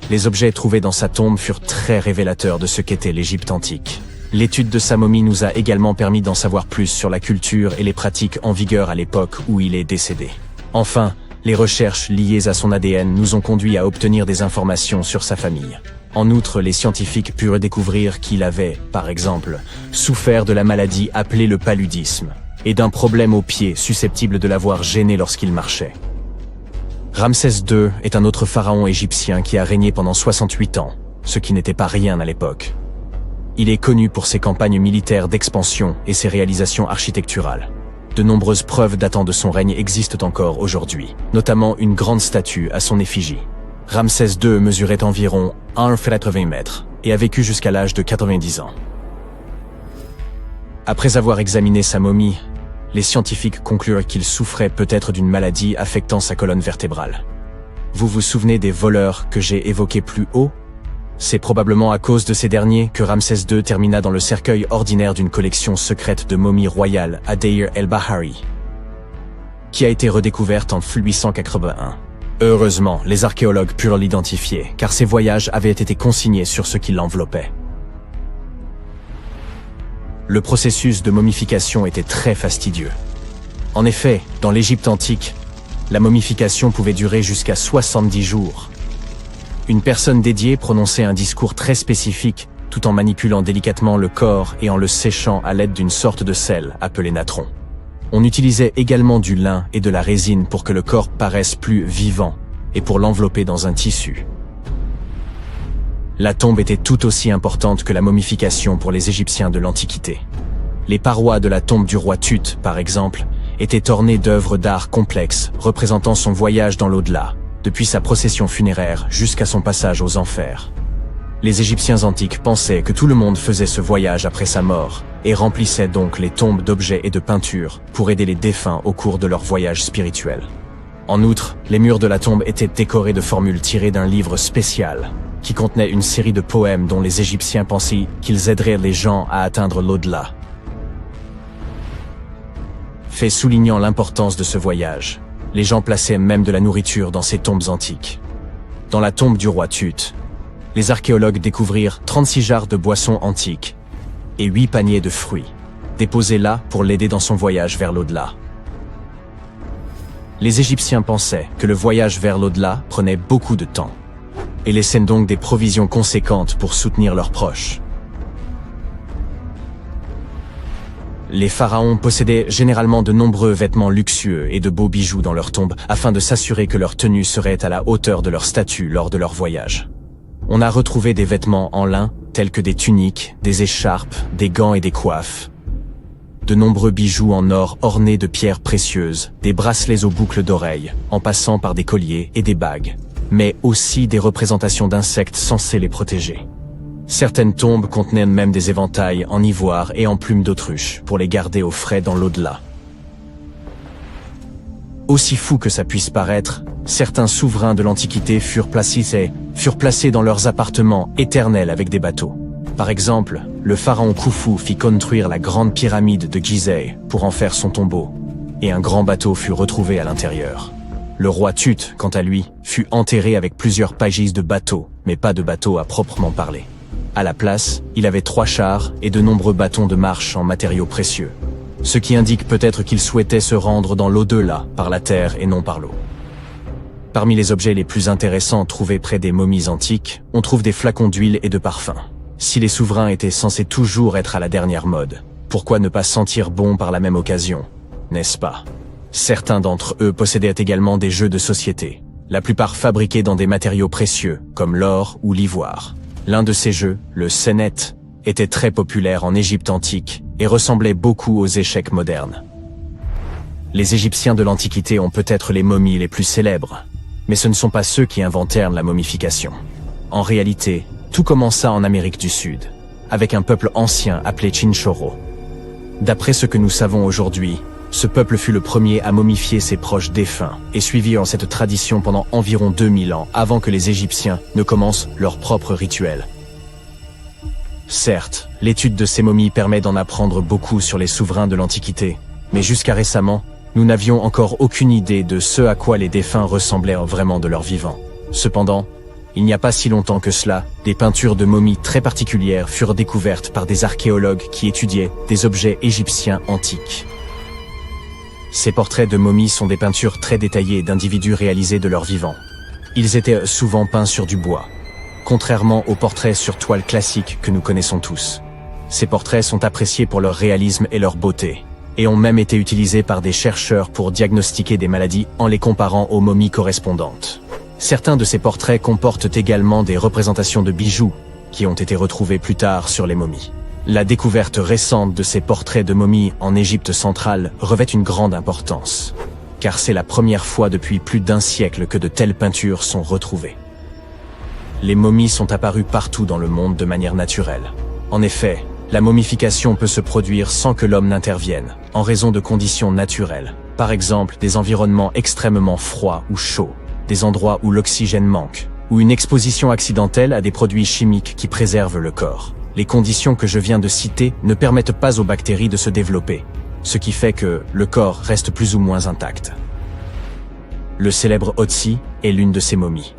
Les objets trouvés dans sa tombe furent très révélateurs de ce qu'était l'Égypte antique. L'étude de sa momie nous a également permis d'en savoir plus sur la culture et les pratiques en vigueur à l'époque où il est décédé. Enfin, les recherches liées à son ADN nous ont conduit à obtenir des informations sur sa famille. En outre, les scientifiques purent découvrir qu'il avait, par exemple, souffert de la maladie appelée le paludisme, et d'un problème au pied susceptible de l'avoir gêné lorsqu'il marchait. Ramsès II est un autre pharaon égyptien qui a régné pendant 68 ans, ce qui n'était pas rien à l'époque. Il est connu pour ses campagnes militaires d'expansion et ses réalisations architecturales. De nombreuses preuves datant de son règne existent encore aujourd'hui, notamment une grande statue à son effigie. Ramsès II mesurait environ 1,20 m et a vécu jusqu'à l'âge de 90 ans. Après avoir examiné sa momie, les scientifiques conclurent qu'il souffrait peut-être d'une maladie affectant sa colonne vertébrale. Vous vous souvenez des voleurs que j'ai évoqués plus haut? C'est probablement à cause de ces derniers que Ramsès II termina dans le cercueil ordinaire d'une collection secrète de momies royales à Deir el-Bahari, qui a été redécouverte en 1881. Heureusement, les archéologues purent l'identifier, car ses voyages avaient été consignés sur ce qui l'enveloppait. Le processus de momification était très fastidieux. En effet, dans l'Égypte antique, la momification pouvait durer jusqu'à 70 jours. Une personne dédiée prononçait un discours très spécifique tout en manipulant délicatement le corps et en le séchant à l'aide d'une sorte de sel appelé natron. On utilisait également du lin et de la résine pour que le corps paraisse plus vivant et pour l'envelopper dans un tissu. La tombe était tout aussi importante que la momification pour les Égyptiens de l'Antiquité. Les parois de la tombe du roi Tut, par exemple, étaient ornées d'œuvres d'art complexes représentant son voyage dans l'au-delà, depuis sa procession funéraire jusqu'à son passage aux enfers. Les Égyptiens antiques pensaient que tout le monde faisait ce voyage après sa mort et remplissaient donc les tombes d'objets et de peintures pour aider les défunts au cours de leur voyage spirituel. En outre, les murs de la tombe étaient décorés de formules tirées d'un livre spécial qui contenait une série de poèmes dont les Égyptiens pensaient qu'ils aideraient les gens à atteindre l'au-delà. Fait soulignant l'importance de ce voyage, les gens plaçaient même de la nourriture dans ces tombes antiques. Dans la tombe du roi Tut, les archéologues découvrirent 36 jarres de boissons antiques et 8 paniers de fruits, déposés là pour l'aider dans son voyage vers l'au-delà. Les Égyptiens pensaient que le voyage vers l'au-delà prenait beaucoup de temps et laissaient donc des provisions conséquentes pour soutenir leurs proches. Les pharaons possédaient généralement de nombreux vêtements luxueux et de beaux bijoux dans leurs tombes afin de s'assurer que leur tenue serait à la hauteur de leur statut lors de leur voyage. On a retrouvé des vêtements en lin tels que des tuniques, des écharpes, des gants et des coiffes. De nombreux bijoux en or ornés de pierres précieuses, des bracelets aux boucles d'oreilles, en passant par des colliers et des bagues, mais aussi des représentations d'insectes censés les protéger. Certaines tombes contenaient même des éventails en ivoire et en plumes d'autruche pour les garder au frais dans l'au-delà. Aussi fou que ça puisse paraître, certains souverains de l'Antiquité furent placés dans leurs appartements éternels avec des bateaux. Par exemple, le pharaon Khufu fit construire la grande pyramide de Gizeh pour en faire son tombeau, et un grand bateau fut retrouvé à l'intérieur. Le roi Tut, quant à lui, fut enterré avec plusieurs pagis de bateaux, mais pas de bateau à proprement parler. À la place, il avait 3 chars et de nombreux bâtons de marche en matériaux précieux, ce qui indique peut-être qu'il souhaitait se rendre dans l'au-delà par la terre et non par l'eau. Parmi les objets les plus intéressants trouvés près des momies antiques, on trouve des flacons d'huile et de parfums. Si les souverains étaient censés toujours être à la dernière mode, pourquoi ne pas sentir bon par la même occasion, n'est-ce pas? Certains d'entre eux possédaient également des jeux de société, la plupart fabriqués dans des matériaux précieux, comme l'or ou l'ivoire. L'un de ces jeux, le Senet, était très populaire en Égypte antique et ressemblait beaucoup aux échecs modernes. Les Égyptiens de l'Antiquité ont peut-être les momies les plus célèbres, mais ce ne sont pas ceux qui inventèrent la momification. En réalité, tout commença en Amérique du Sud, avec un peuple ancien appelé Chinchorro. D'après ce que nous savons aujourd'hui, ce peuple fut le premier à momifier ses proches défunts et suivit en cette tradition pendant environ 2000 ans avant que les Égyptiens ne commencent leur propre rituel. Certes, l'étude de ces momies permet d'en apprendre beaucoup sur les souverains de l'Antiquité, mais jusqu'à récemment, nous n'avions encore aucune idée de ce à quoi les défunts ressemblaient vraiment de leur vivant. Cependant, il n'y a pas si longtemps que cela, des peintures de momies très particulières furent découvertes par des archéologues qui étudiaient des objets égyptiens antiques. Ces portraits de momies sont des peintures très détaillées d'individus réalisés de leur vivant. Ils étaient souvent peints sur du bois, contrairement aux portraits sur toile classiques que nous connaissons tous. Ces portraits sont appréciés pour leur réalisme et leur beauté, et ont même été utilisés par des chercheurs pour diagnostiquer des maladies en les comparant aux momies correspondantes. Certains de ces portraits comportent également des représentations de bijoux, qui ont été retrouvés plus tard sur les momies. La découverte récente de ces portraits de momies en Égypte centrale revêt une grande importance, car c'est la première fois depuis plus d'1 siècle que de telles peintures sont retrouvées. Les momies sont apparues partout dans le monde de manière naturelle. En effet, la momification peut se produire sans que l'homme n'intervienne, en raison de conditions naturelles, par exemple des environnements extrêmement froids ou chauds, des endroits où l'oxygène manque, ou une exposition accidentelle à des produits chimiques qui préservent le corps. Les conditions que je viens de citer ne permettent pas aux bactéries de se développer, ce qui fait que le corps reste plus ou moins intact. Le célèbre Otzi est l'une de ces momies.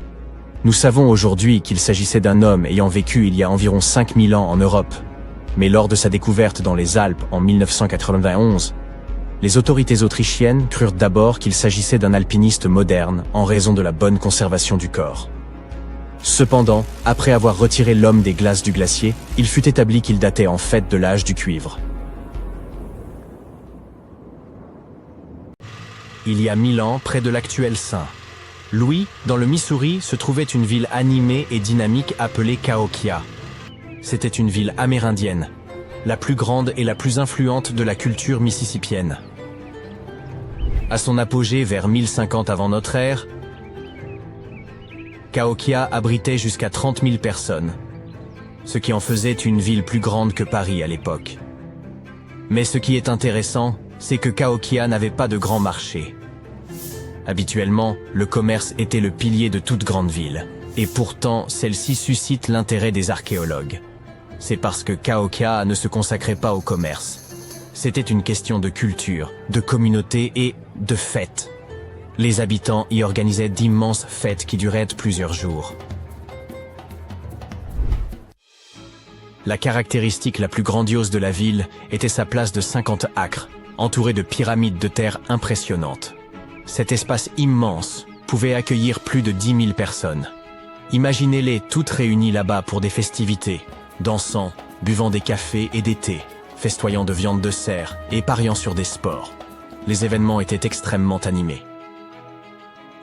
Nous savons aujourd'hui qu'il s'agissait d'un homme ayant vécu il y a environ 5000 ans en Europe, mais lors de sa découverte dans les Alpes en 1991, Les autorités autrichiennes crurent d'abord qu'il s'agissait d'un alpiniste moderne en raison de la bonne conservation du corps. Cependant, après avoir retiré l'homme des glaces du glacier, il fut établi qu'il datait en fait de l'âge du cuivre. Il y a 1000 ans, près de l'actuel St. Louis, dans le Missouri, se trouvait une ville animée et dynamique appelée Cahokia. C'était une ville amérindienne, la plus grande et la plus influente de la culture mississippienne. À son apogée vers 1050 avant notre ère, Cahokia abritait jusqu'à 30 000 personnes, ce qui en faisait une ville plus grande que Paris à l'époque. Mais ce qui est intéressant, c'est que Cahokia n'avait pas de grand marché. Habituellement, le commerce était le pilier de toute grande ville, et pourtant celle-ci suscite l'intérêt des archéologues. C'est parce que Cahokia ne se consacrait pas au commerce. C'était une question de culture, de communauté et de fêtes. Les habitants y organisaient d'immenses fêtes qui duraient plusieurs jours. La caractéristique la plus grandiose de la ville était sa place de 50 acres, entourée de pyramides de terre impressionnantes. Cet espace immense pouvait accueillir plus de 10 000 personnes. Imaginez-les toutes réunies là-bas pour des festivités, dansant, buvant des cafés et des thés, festoyant de viande de cerf et pariant sur des sports. Les événements étaient extrêmement animés.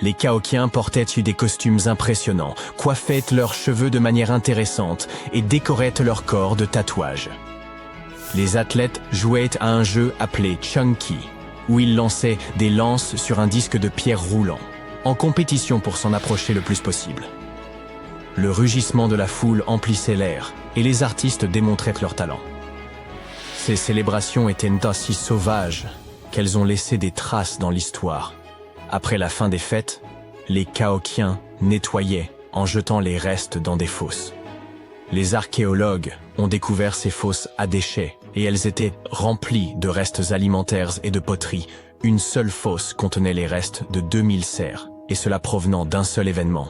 Les Cahokiens portaient des costumes impressionnants, coiffaient leurs cheveux de manière intéressante et décoraient leur corps de tatouages. Les athlètes jouaient à un jeu appelé Chunky, où ils lançaient des lances sur un disque de pierre roulant, en compétition pour s'en approcher le plus possible. Le rugissement de la foule emplissait l'air, et les artistes démontraient leur talent. Ces célébrations étaient si sauvages qu'elles ont laissé des traces dans l'histoire. Après la fin des fêtes, les Cahokiens nettoyaient en jetant les restes dans des fosses. Les archéologues ont découvert ces fosses à déchets et elles étaient remplies de restes alimentaires et de poteries. Une seule fosse contenait les restes de 2000 cerfs, et cela provenant d'un seul événement.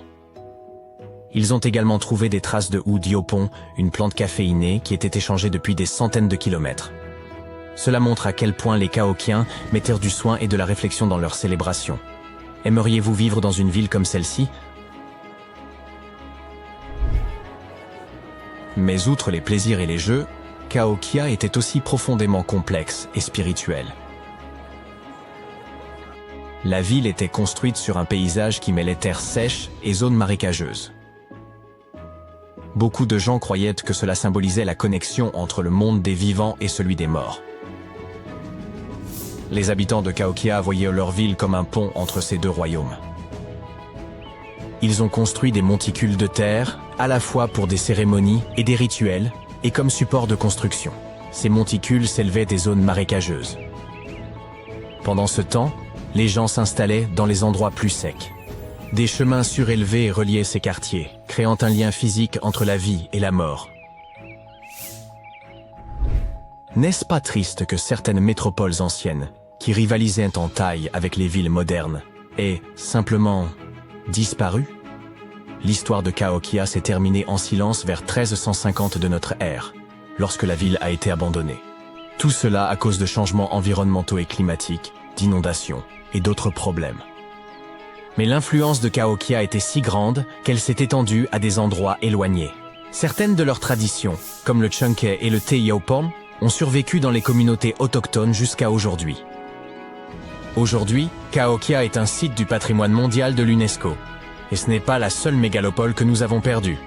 Ils ont également trouvé des traces de oud yopon, une plante caféinée qui était échangée depuis des centaines de kilomètres. Cela montre à quel point les Cahokiens mettaient du soin et de la réflexion dans leurs célébrations. Aimeriez-vous vivre dans une ville comme celle-ci? Mais outre les plaisirs et les jeux, Cahokia était aussi profondément complexe et spirituel. La ville était construite sur un paysage qui mêlait terres sèches et zones marécageuses. Beaucoup de gens croyaient que cela symbolisait la connexion entre le monde des vivants et celui des morts. Les habitants de Cahokia voyaient leur ville comme un pont entre ces deux royaumes. Ils ont construit des monticules de terre, à la fois pour des cérémonies et des rituels, et comme support de construction. Ces monticules s'élevaient des zones marécageuses. Pendant ce temps, les gens s'installaient dans les endroits plus secs. Des chemins surélevés reliaient ces quartiers, créant un lien physique entre la vie et la mort. N'est-ce pas triste que certaines métropoles anciennes, qui rivalisaient en taille avec les villes modernes, aient simplement disparu? L'histoire de Cahokia s'est terminée en silence vers 1350 de notre ère, lorsque la ville a été abandonnée. Tout cela à cause de changements environnementaux et climatiques, d'inondations et d'autres problèmes. Mais l'influence de Cahokia était si grande qu'elle s'est étendue à des endroits éloignés. Certaines de leurs traditions, comme le Chunky et le thé yopon, ont survécu dans les communautés autochtones jusqu'à aujourd'hui. Aujourd'hui, Cahokia est un site du patrimoine mondial de l'UNESCO. Et ce n'est pas la seule mégalopole que nous avons perdue.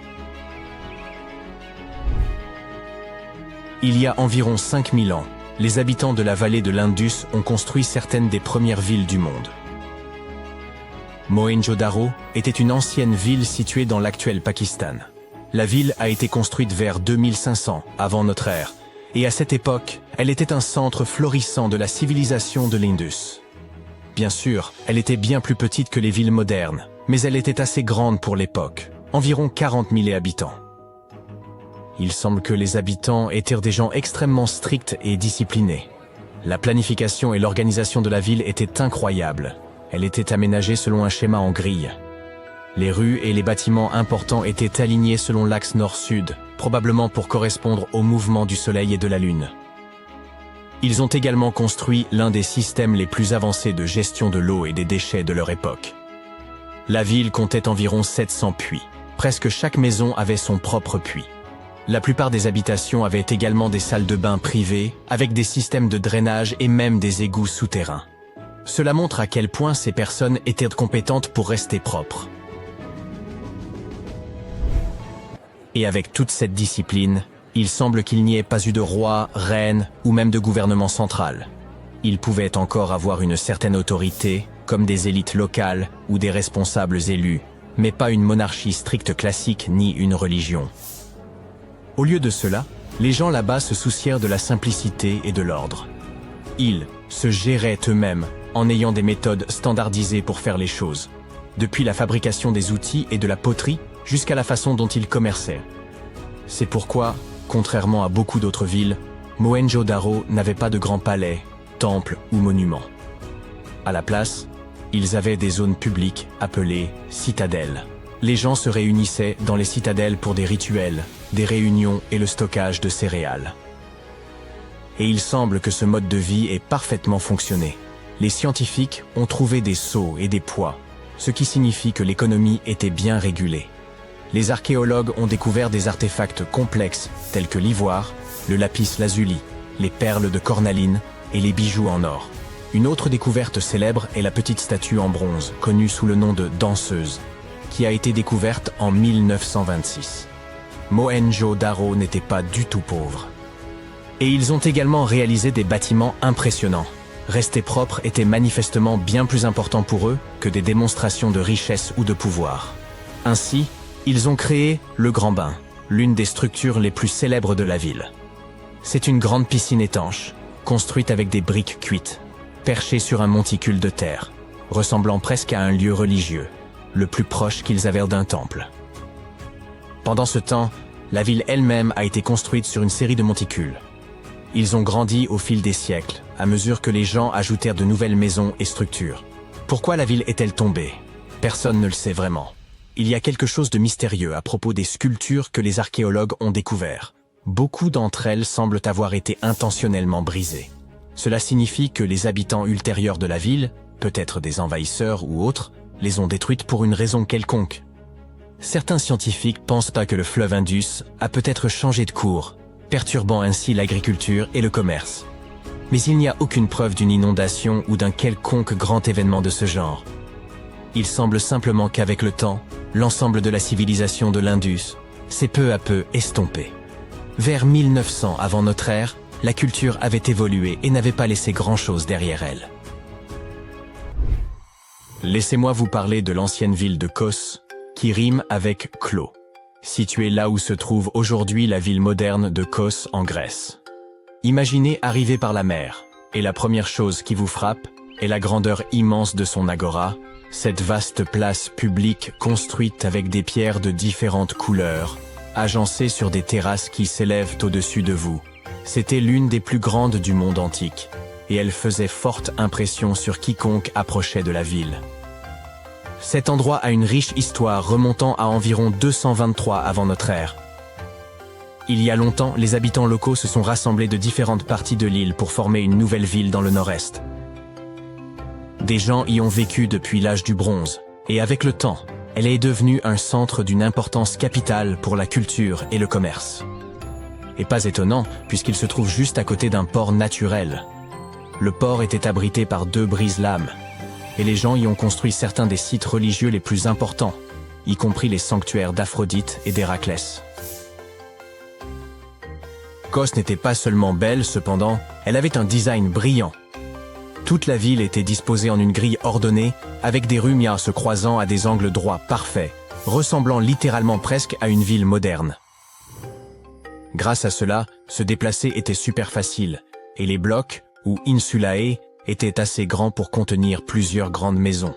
Il y a environ 5000 ans, les habitants de la vallée de l'Indus ont construit certaines des premières villes du monde. Mohenjo-Daro était une ancienne ville située dans l'actuel Pakistan. La ville a été construite vers 2500 avant notre ère, et à cette époque, elle était un centre florissant de la civilisation de l'Indus. Bien sûr, elle était bien plus petite que les villes modernes, mais elle était assez grande pour l'époque, environ 40 000 habitants. Il semble que les habitants étaient des gens extrêmement stricts et disciplinés. La planification et l'organisation de la ville étaient incroyables. Elle était aménagée selon un schéma en grille. Les rues et les bâtiments importants étaient alignés selon l'axe nord-sud, probablement pour correspondre au mouvement du soleil et de la lune. Ils ont également construit l'un des systèmes les plus avancés de gestion de l'eau et des déchets de leur époque. La ville comptait environ 700 puits. Presque chaque maison avait son propre puits. La plupart des habitations avaient également des salles de bain privées, avec des systèmes de drainage et même des égouts souterrains. Cela montre à quel point ces personnes étaient compétentes pour rester propres. Et avec toute cette discipline, il semble qu'il n'y ait pas eu de roi, reine ou même de gouvernement central. Ils pouvaient encore avoir une certaine autorité, comme des élites locales ou des responsables élus, mais pas une monarchie stricte classique ni une religion. Au lieu de cela, les gens là-bas se soucièrent de la simplicité et de l'ordre. Ils se géraient eux-mêmes en ayant des méthodes standardisées pour faire les choses, depuis la fabrication des outils et de la poterie jusqu'à la façon dont ils commerçaient. C'est pourquoi, contrairement à beaucoup d'autres villes, Mohenjo-Daro n'avait pas de grands palais, temples ou monuments. À la place, ils avaient des zones publiques appelées citadelles. Les gens se réunissaient dans les citadelles pour des rituels, des réunions et le stockage de céréales. Et il semble que ce mode de vie ait parfaitement fonctionné. Les scientifiques ont trouvé des seaux et des poids, ce qui signifie que l'économie était bien régulée. Les archéologues ont découvert des artefacts complexes tels que l'ivoire, le lapis-lazuli, les perles de cornaline et les bijoux en or. Une autre découverte célèbre est la petite statue en bronze, connue sous le nom de danseuse, qui a été découverte en 1926. Mohenjo-Daro n'était pas du tout pauvre. Et ils ont également réalisé des bâtiments impressionnants. Rester propre était manifestement bien plus important pour eux que des démonstrations de richesse ou de pouvoir. Ainsi, ils ont créé le Grand Bain, l'une des structures les plus célèbres de la ville. C'est une grande piscine étanche, construite avec des briques cuites, perchée sur un monticule de terre, ressemblant presque à un lieu religieux, le plus proche qu'ils avaient d'un temple. Pendant ce temps, la ville elle-même a été construite sur une série de monticules. Ils ont grandi au fil des siècles, à mesure que les gens ajoutèrent de nouvelles maisons et structures. Pourquoi la ville est-elle tombée? Personne ne le sait vraiment. Il y a quelque chose de mystérieux à propos des sculptures que les archéologues ont découvertes. Beaucoup d'entre elles semblent avoir été intentionnellement brisées. Cela signifie que les habitants ultérieurs de la ville, peut-être des envahisseurs ou autres, les ont détruites pour une raison quelconque. Certains scientifiques pensent pas que le fleuve Indus a peut-être changé de cours, perturbant ainsi l'agriculture et le commerce. Mais il n'y a aucune preuve d'une inondation ou d'un quelconque grand événement de ce genre. Il semble simplement qu'avec le temps, l'ensemble de la civilisation de l'Indus s'est peu à peu estompé. Vers 1900 avant notre ère, la culture avait évolué et n'avait pas laissé grand-chose derrière elle. Laissez-moi vous parler de l'ancienne ville de Kos, qui rime avec Klo, située là où se trouve aujourd'hui la ville moderne de Kos en Grèce. Imaginez arriver par la mer, et la première chose qui vous frappe est la grandeur immense de son agora, cette vaste place publique construite avec des pierres de différentes couleurs, agencée sur des terrasses qui s'élèvent au-dessus de vous. C'était l'une des plus grandes du monde antique, et elle faisait forte impression sur quiconque approchait de la ville. Cet endroit a une riche histoire remontant à environ 223 avant notre ère. Il y a longtemps, les habitants locaux se sont rassemblés de différentes parties de l'île pour former une nouvelle ville dans le nord-est. Des gens y ont vécu depuis l'âge du bronze, et avec le temps, elle est devenue un centre d'une importance capitale pour la culture et le commerce. Et pas étonnant, puisqu'il se trouve juste à côté d'un port naturel. Le port était abrité par 2 brise-lames, et les gens y ont construit certains des sites religieux les plus importants, y compris les sanctuaires d'Aphrodite et d'Héraclès. Kos n'était pas seulement belle, cependant, elle avait un design brillant. Toute la ville était disposée en une grille ordonnée, avec des rues se croisant à des angles droits parfaits, ressemblant littéralement presque à une ville moderne. Grâce à cela, se déplacer était super facile, et les blocs, ou insulae, étaient assez grands pour contenir plusieurs grandes maisons.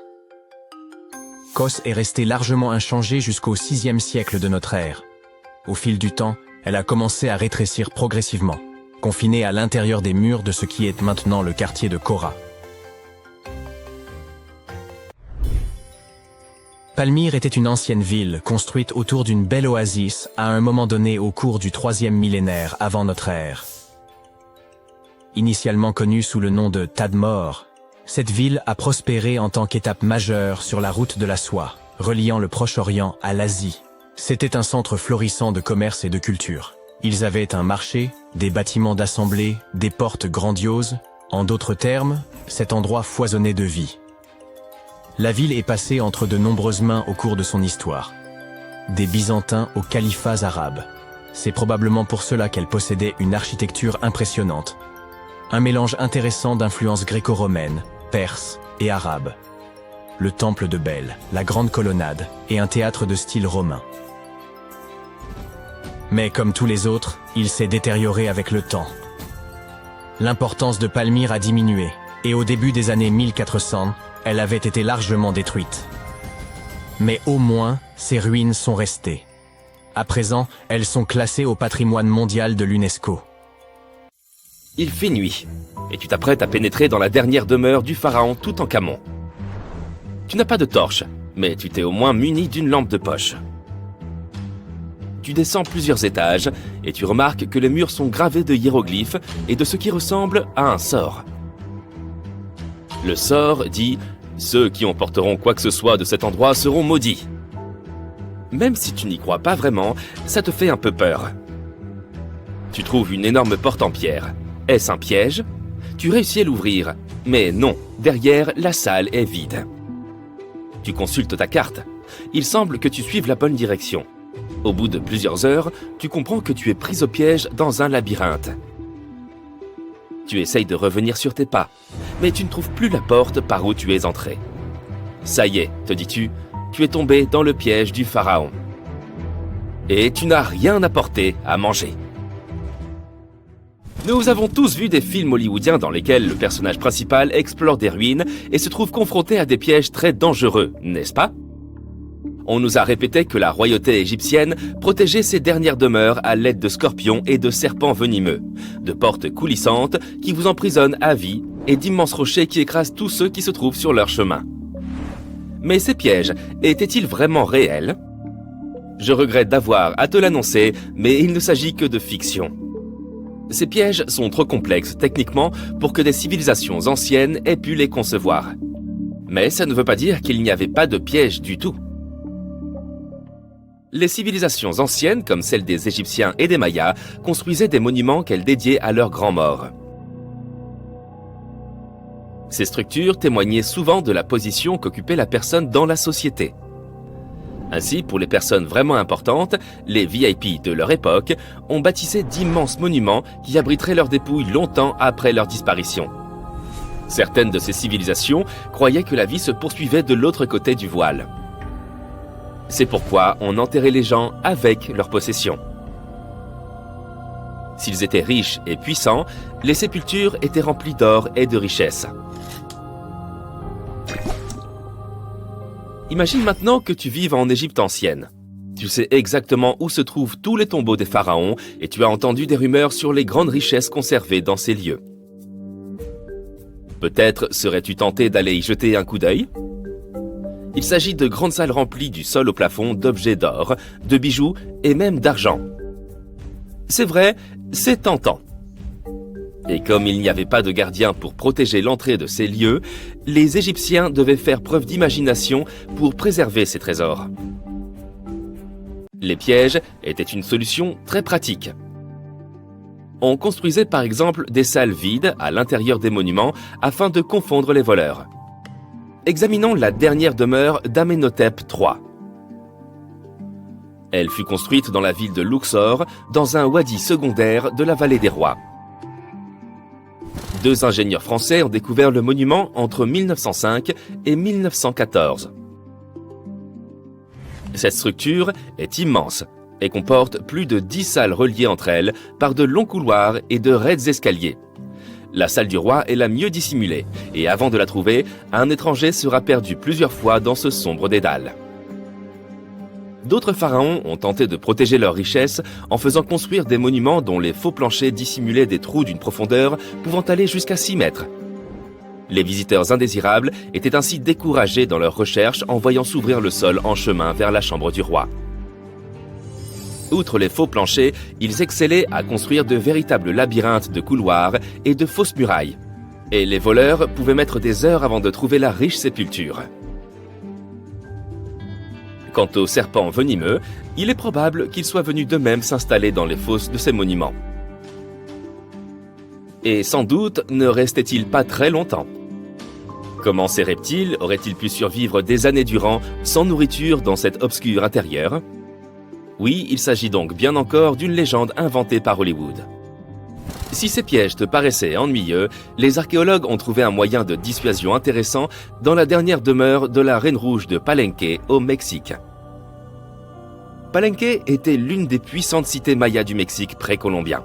Kos est restée largement inchangée jusqu'au 6e siècle de notre ère. Au fil du temps, elle a commencé à rétrécir progressivement, confinée à l'intérieur des murs de ce qui est maintenant le quartier de Kora. Palmyre était une ancienne ville construite autour d'une belle oasis à un moment donné au cours du 3e millénaire avant notre ère. initialement connue sous le nom de Tadmor, cette ville a prospéré en tant qu'étape majeure sur la route de la soie, reliant le Proche-Orient à l'Asie. C'était un centre florissant de commerce et de culture. Ils avaient un marché, des bâtiments d'assemblée, des portes grandioses. En d'autres termes, cet endroit foisonnait de vie. La ville est passée entre de nombreuses mains au cours de son histoire. Des Byzantins aux califats arabes. C'est probablement pour cela qu'elle possédait une architecture impressionnante. Un mélange intéressant d'influences gréco-romaines, perses et arabes. Le temple de Bel, la grande colonnade et un théâtre de style romain. Mais comme tous les autres, il s'est détérioré avec le temps. L'importance de Palmyre a diminué, et au début des années 1400, elle avait été largement détruite. Mais au moins, ses ruines sont restées. À présent, elles sont classées au patrimoine mondial de l'UNESCO. Il fait nuit, et tu t'apprêtes à pénétrer dans la dernière demeure du pharaon Toutankhamon. Tu n'as pas de torche, mais tu t'es au moins muni d'une lampe de poche. Tu descends plusieurs étages, et tu remarques que les murs sont gravés de hiéroglyphes et de ce qui ressemble à un sort. Le sort dit « Ceux qui emporteront quoi que ce soit de cet endroit seront maudits ». Même si tu n'y crois pas vraiment, ça te fait un peu peur. Tu trouves une énorme porte en pierre. Est-ce un piège? Tu réussis à l'ouvrir, mais non, derrière, la salle est vide. Tu consultes ta carte. Il semble que tu suives la bonne direction. Au bout de plusieurs heures, tu comprends que tu es pris au piège dans un labyrinthe. Tu essayes de revenir sur tes pas, mais tu ne trouves plus la porte par où tu es entré. Ça y est, te dis-tu, tu es tombé dans le piège du pharaon. Et tu n'as rien apporté à manger. Nous avons tous vu des films hollywoodiens dans lesquels le personnage principal explore des ruines et se trouve confronté à des pièges très dangereux, n'est-ce pas? On nous a répété que la royauté égyptienne protégeait ses dernières demeures à l'aide de scorpions et de serpents venimeux, de portes coulissantes qui vous emprisonnent à vie et d'immenses rochers qui écrasent tous ceux qui se trouvent sur leur chemin. Mais ces pièges étaient-ils vraiment réels? Je regrette d'avoir à te l'annoncer, mais il ne s'agit que de fiction. Ces pièges sont trop complexes techniquement pour que des civilisations anciennes aient pu les concevoir. Mais ça ne veut pas dire qu'il n'y avait pas de pièges du tout. Les civilisations anciennes, comme celles des Égyptiens et des Mayas, construisaient des monuments qu'elles dédiaient à leurs grands morts. Ces structures témoignaient souvent de la position qu'occupait la personne dans la société. Ainsi, pour les personnes vraiment importantes, les VIP de leur époque, on bâtissait d'immenses monuments qui abriteraient leurs dépouilles longtemps après leur disparition. Certaines de ces civilisations croyaient que la vie se poursuivait de l'autre côté du voile. C'est pourquoi on enterrait les gens avec leurs possessions. S'ils étaient riches et puissants, les sépultures étaient remplies d'or et de richesses. Imagine maintenant que tu vives en Égypte ancienne. Tu sais exactement où se trouvent tous les tombeaux des pharaons et tu as entendu des rumeurs sur les grandes richesses conservées dans ces lieux. Peut-être serais-tu tenté d'aller y jeter un coup d'œil ? Il s'agit de grandes salles remplies du sol au plafond d'objets d'or, de bijoux et même d'argent. C'est vrai, c'est tentant. Et comme il n'y avait pas de gardien pour protéger l'entrée de ces lieux, les Égyptiens devaient faire preuve d'imagination pour préserver ces trésors. Les pièges étaient une solution très pratique. On construisait par exemple des salles vides à l'intérieur des monuments afin de confondre les voleurs. Examinons la dernière demeure d'Amenhotep III. Elle fut construite dans la ville de Luxor, dans un wadi secondaire de la vallée des rois. 2 ingénieurs français ont découvert le monument entre 1905 et 1914. Cette structure est immense et comporte plus de 10 salles reliées entre elles par de longs couloirs et de raides escaliers. La salle du roi est la mieux dissimulée, et avant de la trouver, un étranger sera perdu plusieurs fois dans ce sombre dédale. D'autres pharaons ont tenté de protéger leurs richesses en faisant construire des monuments dont les faux planchers dissimulaient des trous d'une profondeur pouvant aller jusqu'à 6 mètres. Les visiteurs indésirables étaient ainsi découragés dans leurs recherches en voyant s'ouvrir le sol en chemin vers la chambre du roi. Outre les faux planchers, ils excellaient à construire de véritables labyrinthes de couloirs et de fausses murailles. Et les voleurs pouvaient mettre des heures avant de trouver la riche sépulture. Quant aux serpents venimeux, il est probable qu'ils soient venus d'eux-mêmes s'installer dans les fosses de ces monuments. Et sans doute ne restaient-ils pas très longtemps. Comment ces reptiles auraient-ils pu survivre des années durant sans nourriture dans cet obscur intérieur? Oui, il s'agit donc bien encore d'une légende inventée par Hollywood. Si ces pièges te paraissaient ennuyeux, les archéologues ont trouvé un moyen de dissuasion intéressant dans la dernière demeure de la Reine Rouge de Palenque, au Mexique. Palenque était l'une des puissantes cités mayas du Mexique précolombien.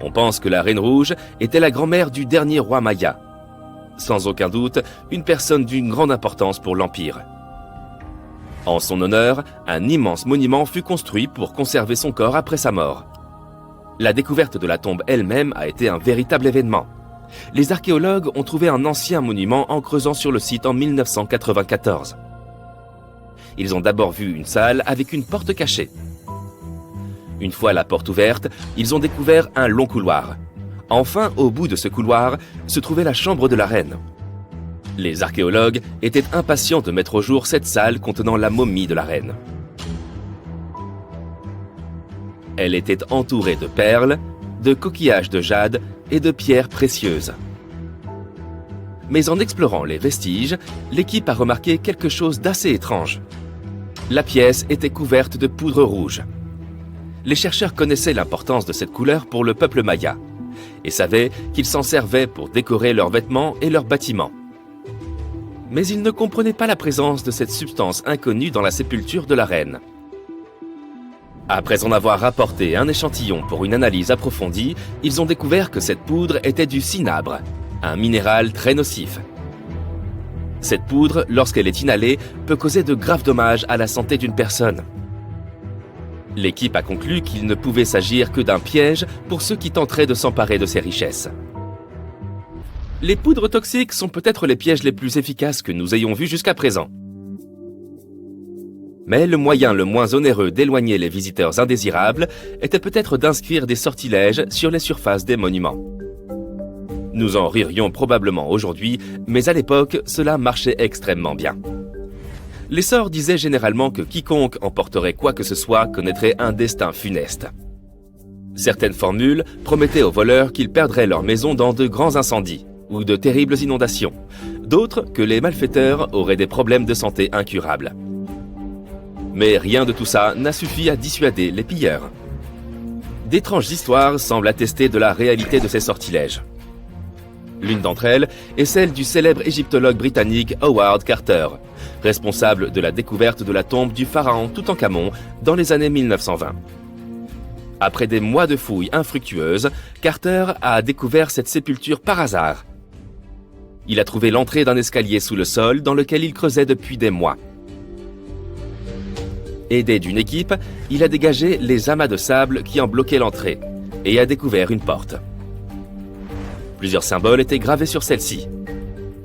On pense que la Reine Rouge était la grand-mère du dernier roi maya. Sans aucun doute, une personne d'une grande importance pour l'Empire. En son honneur, un immense monument fut construit pour conserver son corps après sa mort. La découverte de la tombe elle-même a été un véritable événement. Les archéologues ont trouvé un ancien monument en creusant sur le site en 1994. Ils ont d'abord vu une salle avec une porte cachée. Une fois la porte ouverte, ils ont découvert un long couloir. Enfin, au bout de ce couloir, se trouvait la chambre de la reine. Les archéologues étaient impatients de mettre au jour cette salle contenant la momie de la reine. Elle était entourée de perles, de coquillages de jade et de pierres précieuses. Mais en explorant les vestiges, l'équipe a remarqué quelque chose d'assez étrange. La pièce était couverte de poudre rouge. Les chercheurs connaissaient l'importance de cette couleur pour le peuple maya et savaient qu'ils s'en servaient pour décorer leurs vêtements et leurs bâtiments. Mais ils ne comprenaient pas la présence de cette substance inconnue dans la sépulture de la reine. Après en avoir rapporté un échantillon pour une analyse approfondie, ils ont découvert que cette poudre était du cinabre, un minéral très nocif. Cette poudre, lorsqu'elle est inhalée, peut causer de graves dommages à la santé d'une personne. L'équipe a conclu qu'il ne pouvait s'agir que d'un piège pour ceux qui tenteraient de s'emparer de ces richesses. Les poudres toxiques sont peut-être les pièges les plus efficaces que nous ayons vus jusqu'à présent. Mais le moyen le moins onéreux d'éloigner les visiteurs indésirables était peut-être d'inscrire des sortilèges sur les surfaces des monuments. Nous en ririons probablement aujourd'hui, mais à l'époque, cela marchait extrêmement bien. Les sorts disaient généralement que quiconque emporterait quoi que ce soit connaîtrait un destin funeste. Certaines formules promettaient aux voleurs qu'ils perdraient leur maison dans de grands incendies ou de terribles inondations, d'autres que les malfaiteurs auraient des problèmes de santé incurables. Mais rien de tout ça n'a suffi à dissuader les pilleurs. D'étranges histoires semblent attester de la réalité de ces sortilèges. L'une d'entre elles est celle du célèbre égyptologue britannique Howard Carter, responsable de la découverte de la tombe du pharaon Toutankhamon dans les années 1920. Après des mois de fouilles infructueuses, Carter a découvert cette sépulture par hasard. Il a trouvé l'entrée d'un escalier sous le sol dans lequel il creusait depuis des mois. Aidé d'une équipe, il a dégagé les amas de sable qui en bloquaient l'entrée et a découvert une porte. Plusieurs symboles étaient gravés sur celle-ci.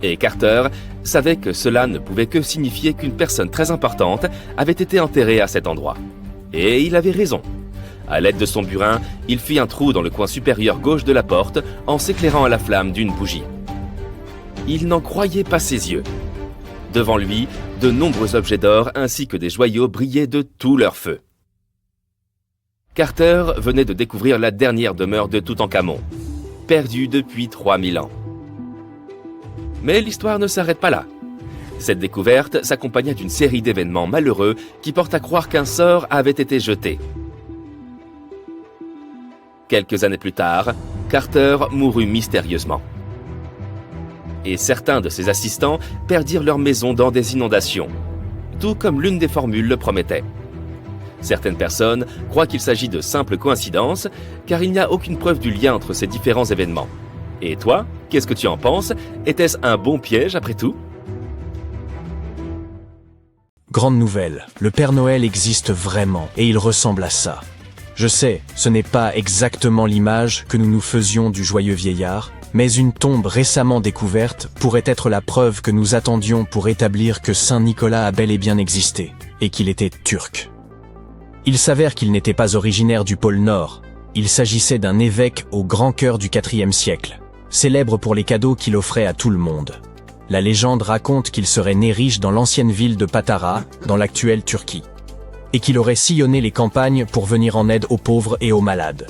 Et Carter savait que cela ne pouvait que signifier qu'une personne très importante avait été enterrée à cet endroit. Et il avait raison. À l'aide de son burin, il fit un trou dans le coin supérieur gauche de la porte en s'éclairant à la flamme d'une bougie. Il n'en croyait pas ses yeux. Devant lui, de nombreux objets d'or ainsi que des joyaux brillaient de tout leur feu. Carter venait de découvrir la dernière demeure de Toutankhamon, perdue depuis 3000 ans. Mais l'histoire ne s'arrête pas là. Cette découverte s'accompagna d'une série d'événements malheureux qui portent à croire qu'un sort avait été jeté. Quelques années plus tard, Carter mourut mystérieusement. Et certains de ses assistants perdirent leur maison dans des inondations, tout comme l'une des formules le promettait. Certaines personnes croient qu'il s'agit de simples coïncidences, car il n'y a aucune preuve du lien entre ces différents événements. Et toi, qu'est-ce que tu en penses? Était-ce un bon piège après tout? Grande nouvelle, le Père Noël existe vraiment, et il ressemble à ça. Je sais, ce n'est pas exactement l'image que nous nous faisions du joyeux vieillard, mais une tombe récemment découverte pourrait être la preuve que nous attendions pour établir que Saint Nicolas a bel et bien existé, et qu'il était turc. Il s'avère qu'il n'était pas originaire du pôle Nord. Il s'agissait d'un évêque au grand cœur du IVe siècle, célèbre pour les cadeaux qu'il offrait à tout le monde. La légende raconte qu'il serait né riche dans l'ancienne ville de Patara, dans l'actuelle Turquie, et qu'il aurait sillonné les campagnes pour venir en aide aux pauvres et aux malades.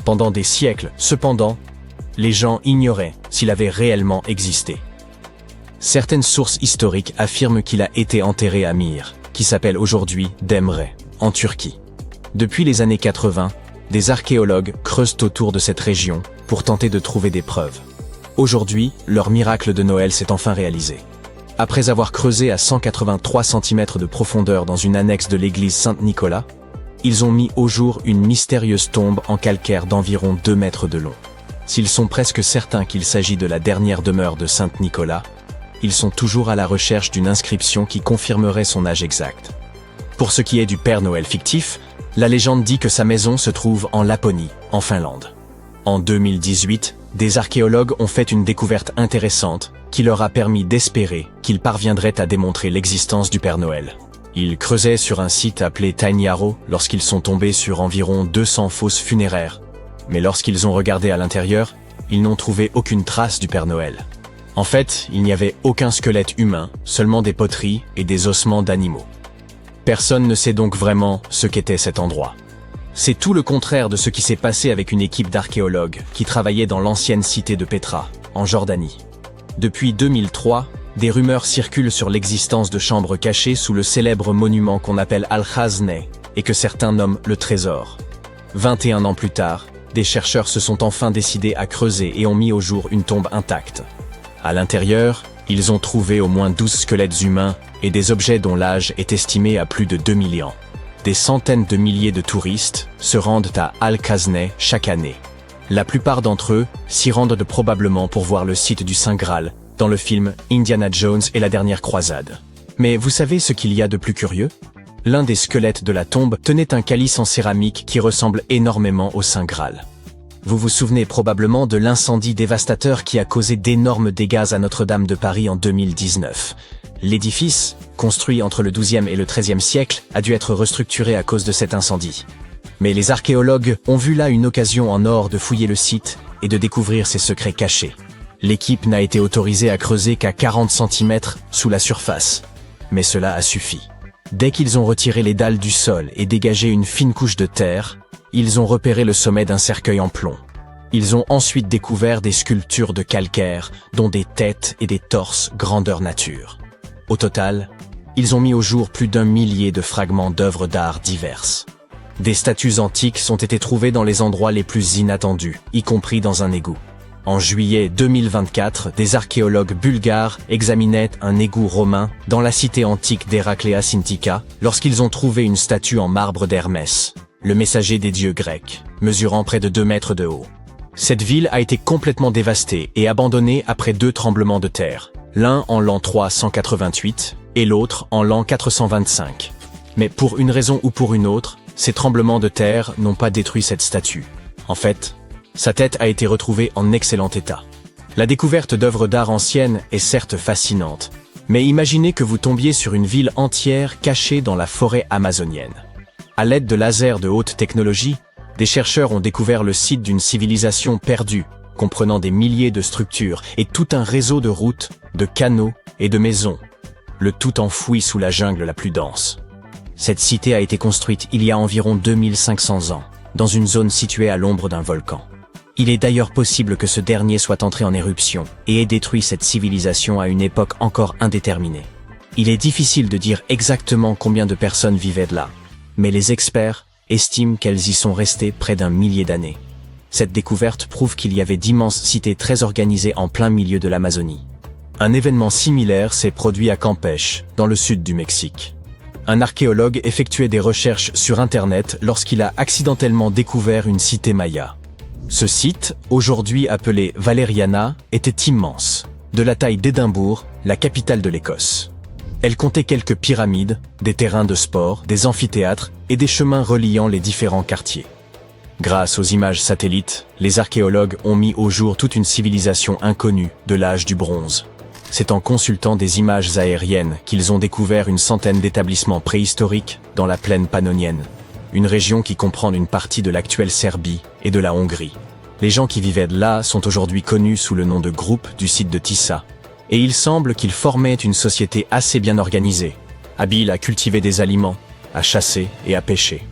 Pendant des siècles, cependant, les gens ignoraient s'il avait réellement existé. Certaines sources historiques affirment qu'il a été enterré à Mir, qui s'appelle aujourd'hui Demre, en Turquie. Depuis les années 80, des archéologues creusent autour de cette région pour tenter de trouver des preuves. Aujourd'hui, leur miracle de Noël s'est enfin réalisé. Après avoir creusé à 183 cm de profondeur dans une annexe de l'église Saint-Nicolas, ils ont mis au jour une mystérieuse tombe en calcaire d'environ 2 mètres de long. S'ils sont presque certains qu'il s'agit de la dernière demeure de Saint-Nicolas, ils sont toujours à la recherche d'une inscription qui confirmerait son âge exact. Pour ce qui est du Père Noël fictif, la légende dit que sa maison se trouve en Laponie, en Finlande. En 2018, des archéologues ont fait une découverte intéressante qui leur a permis d'espérer qu'ils parviendraient à démontrer l'existence du Père Noël. Ils creusaient sur un site appelé Tainiaro lorsqu'ils sont tombés sur environ 200 fosses funéraires. Mais lorsqu'ils ont regardé à l'intérieur, ils n'ont trouvé aucune trace du Père Noël. En fait, il n'y avait aucun squelette humain, seulement des poteries et des ossements d'animaux. Personne ne sait donc vraiment ce qu'était cet endroit. C'est tout le contraire de ce qui s'est passé avec une équipe d'archéologues qui travaillait dans l'ancienne cité de Petra, en Jordanie. Depuis 2003, des rumeurs circulent sur l'existence de chambres cachées sous le célèbre monument qu'on appelle Al-Khazneh et que certains nomment le trésor. 21 ans plus tard, des chercheurs se sont enfin décidés à creuser et ont mis au jour une tombe intacte. À l'intérieur, ils ont trouvé au moins 12 squelettes humains et des objets dont l'âge est estimé à plus de 2000 ans. Des centaines de milliers de touristes se rendent à Al-Khazneh chaque année. La plupart d'entre eux s'y rendent probablement pour voir le site du Saint Graal dans le film Indiana Jones et la dernière croisade. Mais vous savez ce qu'il y a de plus curieux ? L'un des squelettes de la tombe tenait un calice en céramique qui ressemble énormément au Saint Graal. Vous vous souvenez probablement de l'incendie dévastateur qui a causé d'énormes dégâts à Notre-Dame de Paris en 2019. L'édifice, construit entre le XIIe et le XIIIe siècle, a dû être restructuré à cause de cet incendie. Mais les archéologues ont vu là une occasion en or de fouiller le site et de découvrir ses secrets cachés. L'équipe n'a été autorisée à creuser qu'à 40 cm sous la surface, mais cela a suffi. Dès qu'ils ont retiré les dalles du sol et dégagé une fine couche de terre, ils ont repéré le sommet d'un cercueil en plomb. Ils ont ensuite découvert des sculptures de calcaire, dont des têtes et des torses grandeur nature. Au total, ils ont mis au jour plus d'1 millier de fragments d'œuvres d'art diverses. Des statues antiques ont été trouvées dans les endroits les plus inattendus, y compris dans un égout. En juillet 2024, des archéologues bulgares examinaient un égout romain dans la cité antique d'Hérakléa Sintika lorsqu'ils ont trouvé une statue en marbre d'Hermès, le messager des dieux grecs, mesurant près de 2 mètres de haut. Cette ville a été complètement dévastée et abandonnée après 2 tremblements de terre, l'un en l'an 388 et l'autre en l'an 425. Mais pour une raison ou pour une autre, ces tremblements de terre n'ont pas détruit cette statue. En fait, sa tête a été retrouvée en excellent état. La découverte d'œuvres d'art anciennes est certes fascinante, mais imaginez que vous tombiez sur une ville entière cachée dans la forêt amazonienne. À l'aide de lasers de haute technologie, des chercheurs ont découvert le site d'une civilisation perdue, comprenant des milliers de structures et tout un réseau de routes, de canaux et de maisons, le tout enfoui sous la jungle la plus dense. Cette cité a été construite il y a environ 2500 ans, dans une zone située à l'ombre d'un volcan. Il est d'ailleurs possible que ce dernier soit entré en éruption et ait détruit cette civilisation à une époque encore indéterminée. Il est difficile de dire exactement combien de personnes vivaient là, mais les experts estiment qu'elles y sont restées près d'1 millier d'années. Cette découverte prouve qu'il y avait d'immenses cités très organisées en plein milieu de l'Amazonie. Un événement similaire s'est produit à Campeche, dans le sud du Mexique. Un archéologue effectuait des recherches sur Internet lorsqu'il a accidentellement découvert une cité maya. Ce site, aujourd'hui appelé Valeriana, était immense, de la taille d'Édimbourg, la capitale de l'Écosse. Elle comptait quelques pyramides, des terrains de sport, des amphithéâtres et des chemins reliant les différents quartiers. Grâce aux images satellites, les archéologues ont mis au jour toute une civilisation inconnue de l'âge du bronze. C'est en consultant des images aériennes qu'ils ont découvert une centaine d'établissements préhistoriques dans la plaine pannonienne. une région qui comprend une partie de l'actuelle Serbie et de la Hongrie. Les gens qui vivaient là sont aujourd'hui connus sous le nom de groupe du site de Tissa, et il semble qu'ils formaient une société assez bien organisée, habile à cultiver des aliments, à chasser et à pêcher.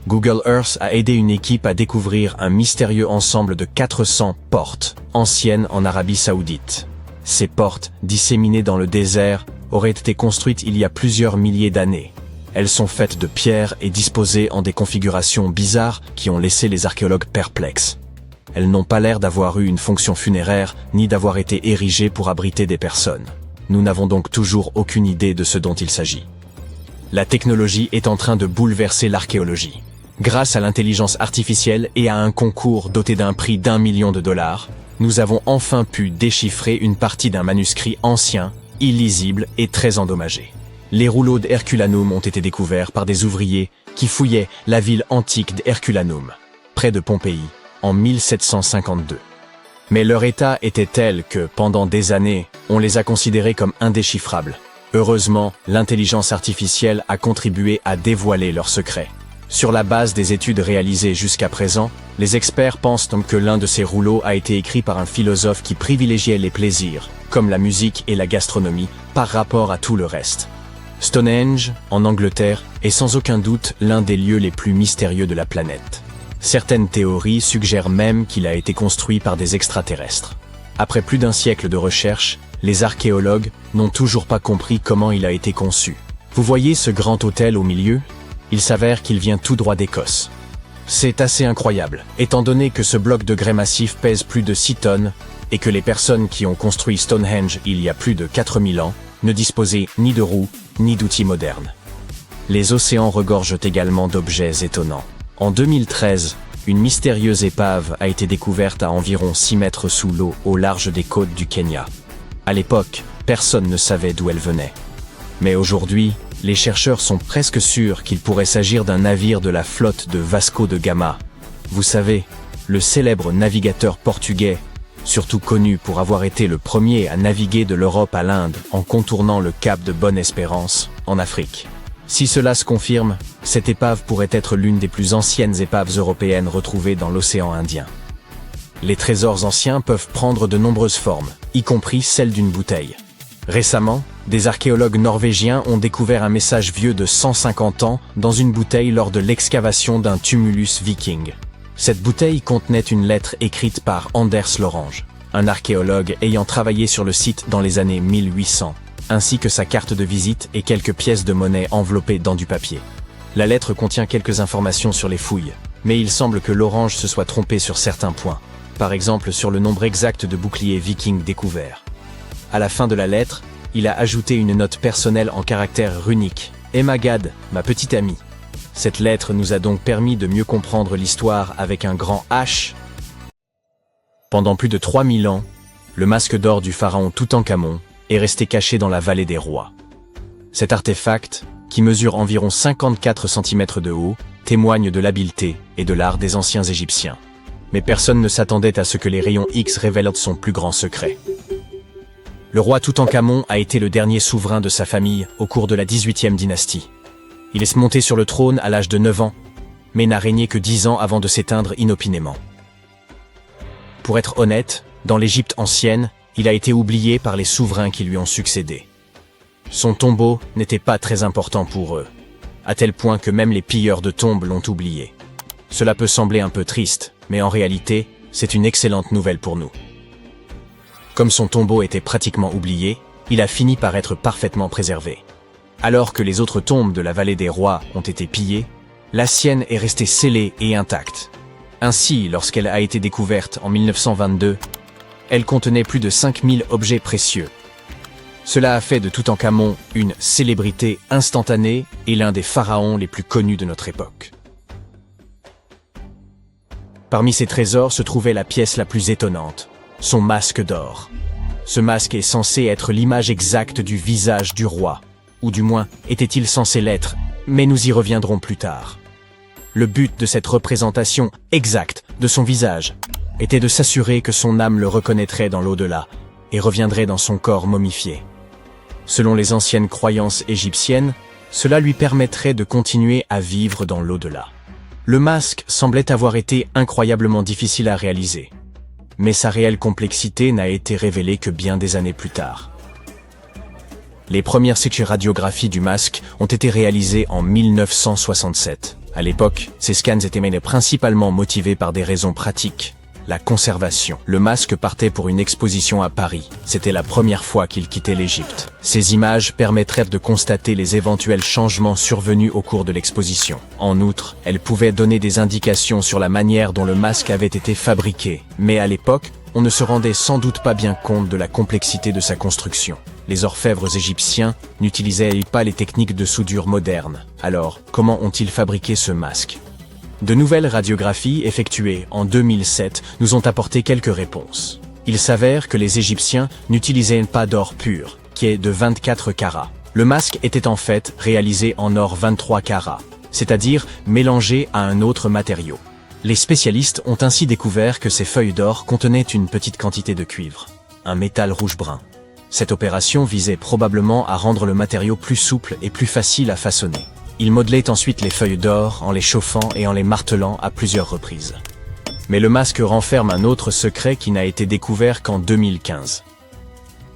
Google Earth a aidé une équipe à découvrir un mystérieux ensemble de 400 portes anciennes en Arabie Saoudite. Ces portes, disséminées dans le désert, auraient été construites il y a plusieurs milliers d'années. Elles sont faites de pierre et disposées en des configurations bizarres qui ont laissé les archéologues perplexes. Elles n'ont pas l'air d'avoir eu une fonction funéraire, ni d'avoir été érigées pour abriter des personnes. Nous n'avons donc toujours aucune idée de ce dont il s'agit. La technologie est en train de bouleverser l'archéologie. Grâce à l'intelligence artificielle et à un concours doté d'un prix d'1 million de dollars, nous avons enfin pu déchiffrer une partie d'un manuscrit ancien, illisible et très endommagé. Les rouleaux d'Herculanum ont été découverts par des ouvriers qui fouillaient la ville antique d'Herculanum, près de Pompéi, en 1752. Mais leur état était tel que, pendant des années, on les a considérés comme indéchiffrables. Heureusement, l'intelligence artificielle a contribué à dévoiler leurs secrets. Sur la base des études réalisées jusqu'à présent, les experts pensent donc que l'un de ces rouleaux a été écrit par un philosophe qui privilégiait les plaisirs, comme la musique et la gastronomie, par rapport à tout le reste. Stonehenge, en Angleterre, est sans aucun doute l'un des lieux les plus mystérieux de la planète. Certaines théories suggèrent même qu'il a été construit par des extraterrestres. Après plus d'un siècle de recherche, les archéologues n'ont toujours pas compris comment il a été conçu. Vous voyez ce grand autel au milieu ? Il s'avère qu'il vient tout droit d'Écosse. C'est assez incroyable, étant donné que ce bloc de grès massif pèse plus de 6 tonnes et que les personnes qui ont construit Stonehenge il y a plus de 4000 ans ne disposaient ni de roues ni d'outils modernes. Les océans regorgent également d'objets étonnants. En 2013, une mystérieuse épave a été découverte à environ 6 mètres sous l'eau au large des côtes du Kenya. À l'époque, personne ne savait d'où elle venait. Mais aujourd'hui, les chercheurs sont presque sûrs qu'il pourrait s'agir d'un navire de la flotte de Vasco de Gama. Vous savez, le célèbre navigateur portugais, surtout connu pour avoir été le premier à naviguer de l'Europe à l'Inde en contournant le cap de Bonne-Espérance, en Afrique. Si cela se confirme, cette épave pourrait être l'une des plus anciennes épaves européennes retrouvées dans l'océan Indien. Les trésors anciens peuvent prendre de nombreuses formes, y compris celle d'une bouteille. Récemment, des archéologues norvégiens ont découvert un message vieux de 150 ans dans une bouteille lors de l'excavation d'un tumulus viking. Cette bouteille contenait une lettre écrite par Anders Lorange, un archéologue ayant travaillé sur le site dans les années 1800, ainsi que sa carte de visite et quelques pièces de monnaie enveloppées dans du papier. La lettre contient quelques informations sur les fouilles, mais il semble que Lorange se soit trompé sur certains points, par exemple sur le nombre exact de boucliers vikings découverts. À la fin de la lettre, il a ajouté une note personnelle en caractères runiques. « Emma Gad, ma petite amie ». Cette lettre nous a donc permis de mieux comprendre l'histoire avec un grand H. Pendant plus de 3000 ans, le masque d'or du pharaon Toutankhamon est resté caché dans la vallée des rois. Cet artefact, qui mesure environ 54 cm de haut, témoigne de l'habileté et de l'art des anciens Égyptiens. Mais personne ne s'attendait à ce que les rayons X révèlent son plus grand secret. Le roi Toutankhamon a été le dernier souverain de sa famille au cours de la 18e dynastie. Il est monté sur le trône à l'âge de 9 ans, mais n'a régné que 10 ans avant de s'éteindre inopinément. Pour être honnête, dans l'Égypte ancienne, il a été oublié par les souverains qui lui ont succédé. Son tombeau n'était pas très important pour eux, à tel point que même les pilleurs de tombes l'ont oublié. Cela peut sembler un peu triste, mais en réalité, c'est une excellente nouvelle pour nous. Comme son tombeau était pratiquement oublié, il a fini par être parfaitement préservé. Alors que les autres tombes de la vallée des rois ont été pillées, la sienne est restée scellée et intacte. Ainsi, lorsqu'elle a été découverte en 1922, elle contenait plus de 5000 objets précieux. Cela a fait de Toutankhamon une célébrité instantanée et l'un des pharaons les plus connus de notre époque. Parmi ces trésors se trouvait la pièce la plus étonnante, son masque d'or. Ce masque est censé être l'image exacte du visage du roi, ou du moins était-il censé l'être, mais nous y reviendrons plus tard. Le but de cette représentation exacte de son visage était de s'assurer que son âme le reconnaîtrait dans l'au-delà et reviendrait dans son corps momifié. Selon les anciennes croyances égyptiennes, Cela lui permettrait de continuer à vivre dans l'au-delà. Le masque semblait avoir été incroyablement difficile à réaliser. Mais sa réelle complexité n'a été révélée que bien des années plus tard. Les premières radiographies du masque ont été réalisées en 1967. À l'époque, ces scans étaient principalement motivés par des raisons pratiques. La conservation. Le masque partait pour une exposition à Paris. C'était la première fois qu'il quittait l'Égypte. Ces images permettraient de constater les éventuels changements survenus au cours de l'exposition. En outre, elles pouvaient donner des indications sur la manière dont le masque avait été fabriqué. Mais à l'époque, on ne se rendait sans doute pas bien compte de la complexité de sa construction. Les orfèvres égyptiens n'utilisaient pas les techniques de soudure modernes. Alors, comment ont-ils fabriqué ce masque ? De nouvelles radiographies effectuées en 2007 nous ont apporté quelques réponses. Il s'avère que les Égyptiens n'utilisaient pas d'or pur, qui est de 24 carats. Le masque était en fait réalisé en or 23 carats, c'est-à-dire mélangé à un autre matériau. Les spécialistes ont ainsi découvert que ces feuilles d'or contenaient une petite quantité de cuivre, un métal rouge-brun. Cette opération visait probablement à rendre le matériau plus souple et plus facile à façonner. Il modelait ensuite les feuilles d'or en les chauffant et en les martelant à plusieurs reprises. Mais le masque renferme un autre secret qui n'a été découvert qu'en 2015.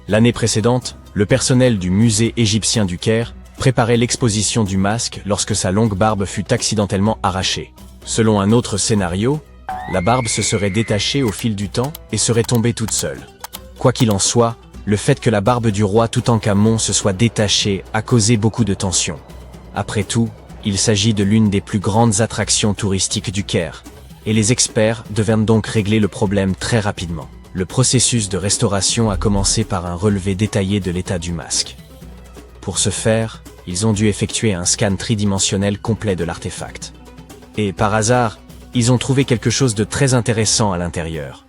L'année précédente, le personnel du musée égyptien du Caire préparait l'exposition du masque lorsque sa longue barbe fut accidentellement arrachée. Selon un autre scénario, la barbe se serait détachée au fil du temps et serait tombée toute seule. Quoi qu'il en soit, le fait que la barbe du roi Toutankhamon se soit détachée a causé beaucoup de tension. Après tout, il s'agit de l'une des plus grandes attractions touristiques du Caire, et les experts devaient donc régler le problème très rapidement. Le processus de restauration a commencé par un relevé détaillé de l'état du masque. Pour ce faire, ils ont dû effectuer un scan tridimensionnel complet de l'artefact. Et par hasard, ils ont trouvé quelque chose de très intéressant à l'intérieur.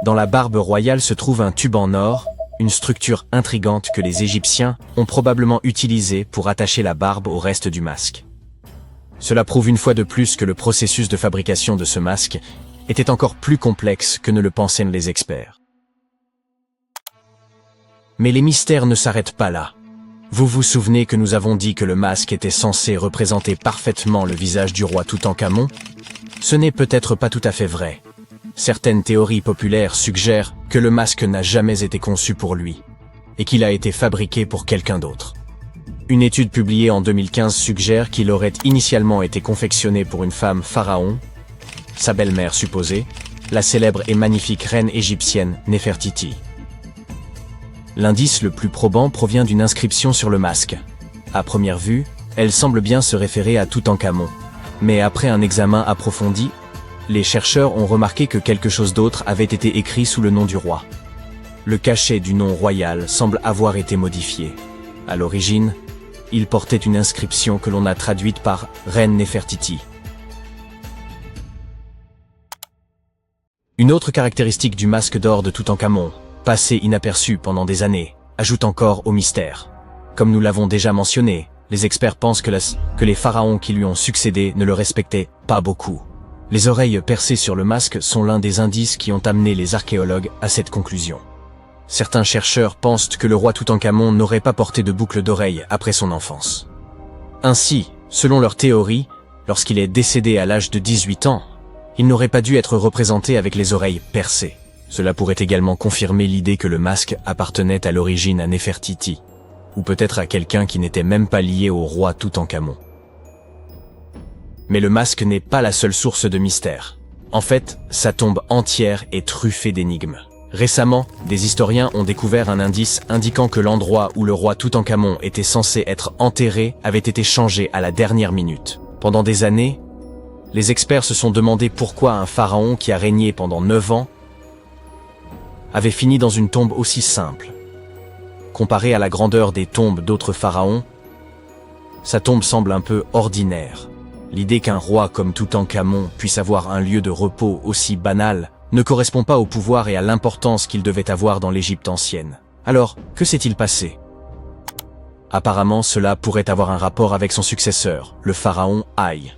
Dans la barbe royale se trouve un tube en or, une structure intrigante que les Égyptiens ont probablement utilisée pour attacher la barbe au reste du masque. Cela prouve une fois de plus que le processus de fabrication de ce masque était encore plus complexe que ne le pensaient les experts. Mais les mystères ne s'arrêtent pas là. Vous vous souvenez que nous avons dit que le masque était censé représenter parfaitement le visage du roi Toutankhamon ? Ce n'est peut-être pas tout à fait vrai. Certaines théories populaires suggèrent que le masque n'a jamais été conçu pour lui, et qu'il a été fabriqué pour quelqu'un d'autre. Une étude publiée en 2015 suggère qu'il aurait initialement été confectionné pour une femme pharaon, sa belle-mère supposée, la célèbre et magnifique reine égyptienne Néfertiti. L'indice le plus probant provient d'une inscription sur le masque. À première vue, elle semble bien se référer à Toutankhamon, mais après un examen approfondi, les chercheurs ont remarqué que quelque chose d'autre avait été écrit sous le nom du roi. Le cachet du nom royal semble avoir été modifié. À l'origine, il portait une inscription que l'on a traduite par « Reine Néfertiti ». Une autre caractéristique du masque d'or de Toutankhamon, passé inaperçu pendant des années, ajoute encore au mystère. Comme nous l'avons déjà mentionné, les experts pensent que les pharaons qui lui ont succédé ne le respectaient pas beaucoup. Les oreilles percées sur le masque sont l'un des indices qui ont amené les archéologues à cette conclusion. Certains chercheurs pensent que le roi Toutankhamon n'aurait pas porté de boucle d'oreille après son enfance. Ainsi, selon leur théorie, lorsqu'il est décédé à l'âge de 18 ans, il n'aurait pas dû être représenté avec les oreilles percées. Cela pourrait également confirmer l'idée que le masque appartenait à l'origine à Néfertiti, ou peut-être à quelqu'un qui n'était même pas lié au roi Toutankhamon. Mais le masque n'est pas la seule source de mystère. En fait, sa tombe entière est truffée d'énigmes. Récemment, des historiens ont découvert un indice indiquant que l'endroit où le roi Toutankhamon était censé être enterré avait été changé à la dernière minute. Pendant des années, les experts se sont demandé pourquoi un pharaon qui a régné pendant 9 ans avait fini dans une tombe aussi simple. Comparé à la grandeur des tombes d'autres pharaons, sa tombe semble un peu ordinaire. L'idée qu'un roi comme Toutankhamon puisse avoir un lieu de repos aussi banal ne correspond pas au pouvoir et à l'importance qu'il devait avoir dans l'Égypte ancienne. Alors, que s'est-il passé ? Apparemment, cela pourrait avoir un rapport avec son successeur, le pharaon Haï.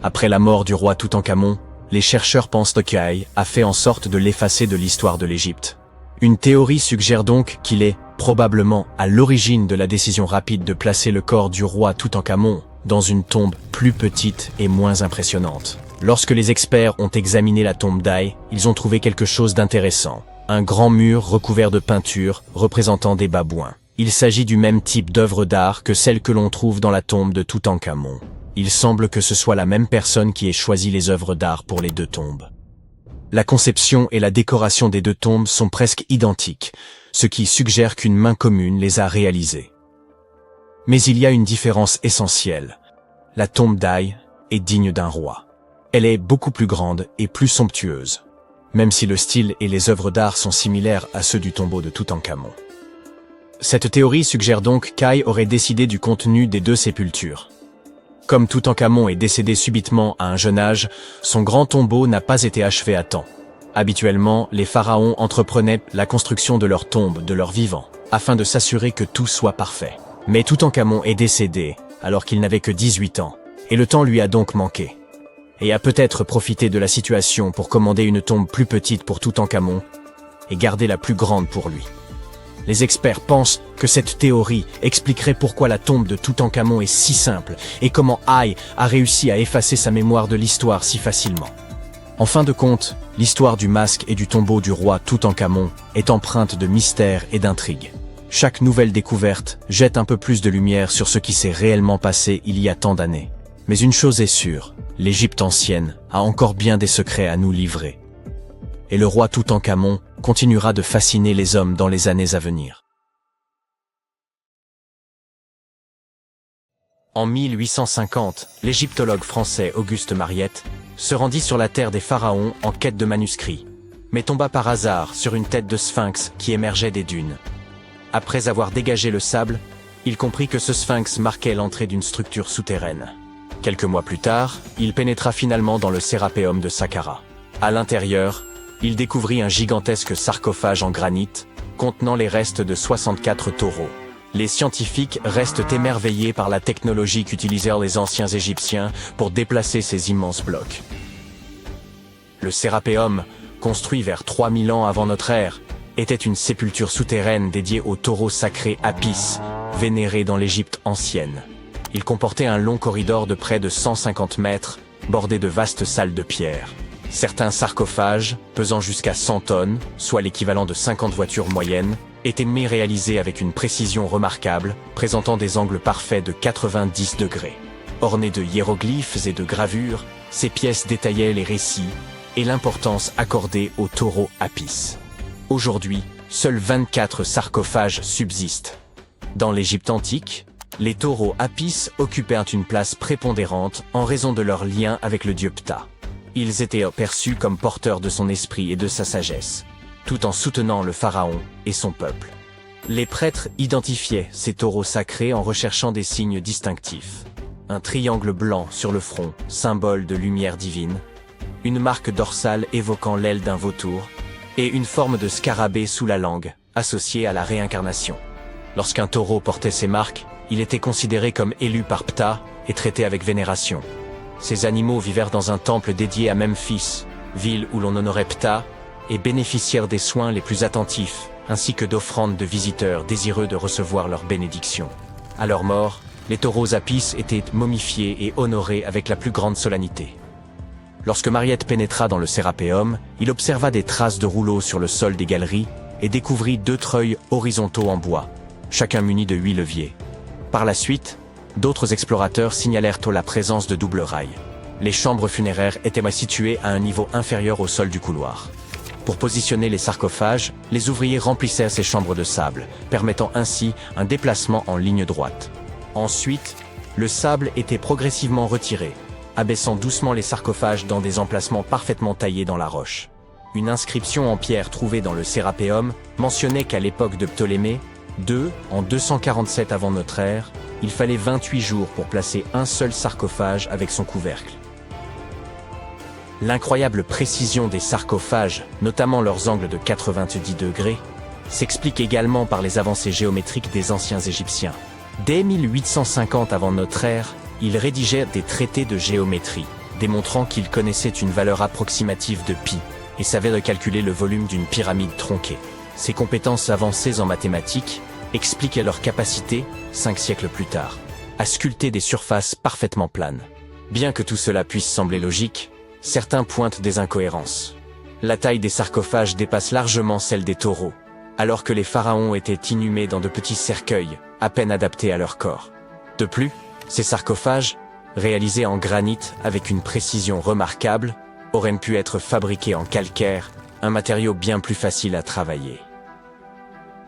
Après la mort du roi Toutankhamon, les chercheurs pensent que Haï a fait en sorte de l'effacer de l'histoire de l'Égypte. Une théorie suggère donc qu'il est probablement à l'origine de la décision rapide de placer le corps du roi Toutankhamon dans une tombe plus petite et moins impressionnante. Lorsque les experts ont examiné la tombe d'Aï, ils ont trouvé quelque chose d'intéressant. Un grand mur recouvert de peintures représentant des babouins. Il s'agit du même type d'œuvre d'art que celle que l'on trouve dans la tombe de Toutankhamon. Il semble que ce soit la même personne qui ait choisi les œuvres d'art pour les deux tombes. La conception et la décoration des deux tombes sont presque identiques, ce qui suggère qu'une main commune les a réalisées. Mais il y a une différence essentielle. La tombe d'Aï est digne d'un roi. Elle est beaucoup plus grande et plus somptueuse, même si le style et les œuvres d'art sont similaires à ceux du tombeau de Toutankhamon. Cette théorie suggère donc qu'Aï aurait décidé du contenu des deux sépultures. Comme Toutankhamon est décédé subitement à un jeune âge, son grand tombeau n'a pas été achevé à temps. Habituellement, les pharaons entreprenaient la construction de leur tombe de leur vivant, afin de s'assurer que tout soit parfait. Mais Toutankhamon est décédé alors qu'il n'avait que 18 ans, et le temps lui a donc manqué. Et a peut-être profité de la situation pour commander une tombe plus petite pour Toutankhamon et garder la plus grande pour lui. Les experts pensent que cette théorie expliquerait pourquoi la tombe de Toutankhamon est si simple et comment Aï a réussi à effacer sa mémoire de l'histoire si facilement. En fin de compte, l'histoire du masque et du tombeau du roi Toutankhamon est empreinte de mystère et d'intrigue. Chaque nouvelle découverte jette un peu plus de lumière sur ce qui s'est réellement passé il y a tant d'années. Mais une chose est sûre, l'Égypte ancienne a encore bien des secrets à nous livrer. Et le roi Toutankhamon continuera de fasciner les hommes dans les années à venir. En 1850, l'égyptologue français Auguste Mariette se rendit sur la terre des pharaons en quête de manuscrits, mais tomba par hasard sur une tête de sphinx qui émergeait des dunes. Après avoir dégagé le sable, il comprit que ce sphinx marquait l'entrée d'une structure souterraine. Quelques mois plus tard, il pénétra finalement dans le Sérapéum de Saqqara. À l'intérieur, il découvrit un gigantesque sarcophage en granit contenant les restes de 64 taureaux. Les scientifiques restent émerveillés par la technologie qu'utilisèrent les anciens Égyptiens pour déplacer ces immenses blocs. Le Sérapéum, construit vers 3000 ans avant notre ère, était une sépulture souterraine dédiée au taureau sacré Apis, vénéré dans l'Égypte ancienne. Il comportait un long corridor de près de 150 mètres, bordé de vastes salles de pierre. Certains sarcophages, pesant jusqu'à 100 tonnes, soit l'équivalent de 50 voitures moyennes, étaient réalisés avec une précision remarquable, présentant des angles parfaits de 90 degrés. Ornés de hiéroglyphes et de gravures, ces pièces détaillaient les récits et l'importance accordée au taureau Apis. Aujourd'hui, seuls 24 sarcophages subsistent. Dans l'Égypte antique, les taureaux Apis occupèrent une place prépondérante en raison de leur lien avec le dieu Ptah. Ils étaient perçus comme porteurs de son esprit et de sa sagesse, tout en soutenant le pharaon et son peuple. Les prêtres identifiaient ces taureaux sacrés en recherchant des signes distinctifs. Un triangle blanc sur le front, symbole de lumière divine, une marque dorsale évoquant l'aile d'un vautour, et une forme de scarabée sous la langue, associée à la réincarnation. Lorsqu'un taureau portait ces marques, il était considéré comme élu par Ptah et traité avec vénération. Ces animaux vivèrent dans un temple dédié à Memphis, ville où l'on honorait Ptah, et bénéficièrent des soins les plus attentifs, ainsi que d'offrandes de visiteurs désireux de recevoir leur bénédiction. À leur mort, les taureaux Apis étaient momifiés et honorés avec la plus grande solennité. Lorsque Mariette pénétra dans le Sérapéum, il observa des traces de rouleaux sur le sol des galeries et découvrit 2 treuils horizontaux en bois, chacun muni de 8 leviers. Par la suite, d'autres explorateurs signalèrent la présence de doubles rails. Les chambres funéraires étaient situées à un niveau inférieur au sol du couloir. Pour positionner les sarcophages, les ouvriers remplissèrent ces chambres de sable, permettant ainsi un déplacement en ligne droite. Ensuite, le sable était progressivement retiré, abaissant doucement les sarcophages dans des emplacements parfaitement taillés dans la roche. Une inscription en pierre trouvée dans le Sérapéum mentionnait qu'à l'époque de Ptolémée II, en 247 avant notre ère, il fallait 28 jours pour placer un seul sarcophage avec son couvercle. L'incroyable précision des sarcophages, notamment leurs angles de 90 degrés, s'explique également par les avancées géométriques des anciens Égyptiens. Dès 1850 avant notre ère, ils rédigèrent des traités de géométrie, démontrant qu'ils connaissaient une valeur approximative de pi et savaient recalculer le volume d'une pyramide tronquée. Ces compétences avancées en mathématiques expliquaient leur capacité, 5 siècles plus tard, à sculpter des surfaces parfaitement planes. Bien que tout cela puisse sembler logique, certains pointent des incohérences. La taille des sarcophages dépasse largement celle des taureaux, alors que les pharaons étaient inhumés dans de petits cercueils, à peine adaptés à leur corps. De plus, ces sarcophages, réalisés en granit avec une précision remarquable, auraient pu être fabriqués en calcaire, un matériau bien plus facile à travailler.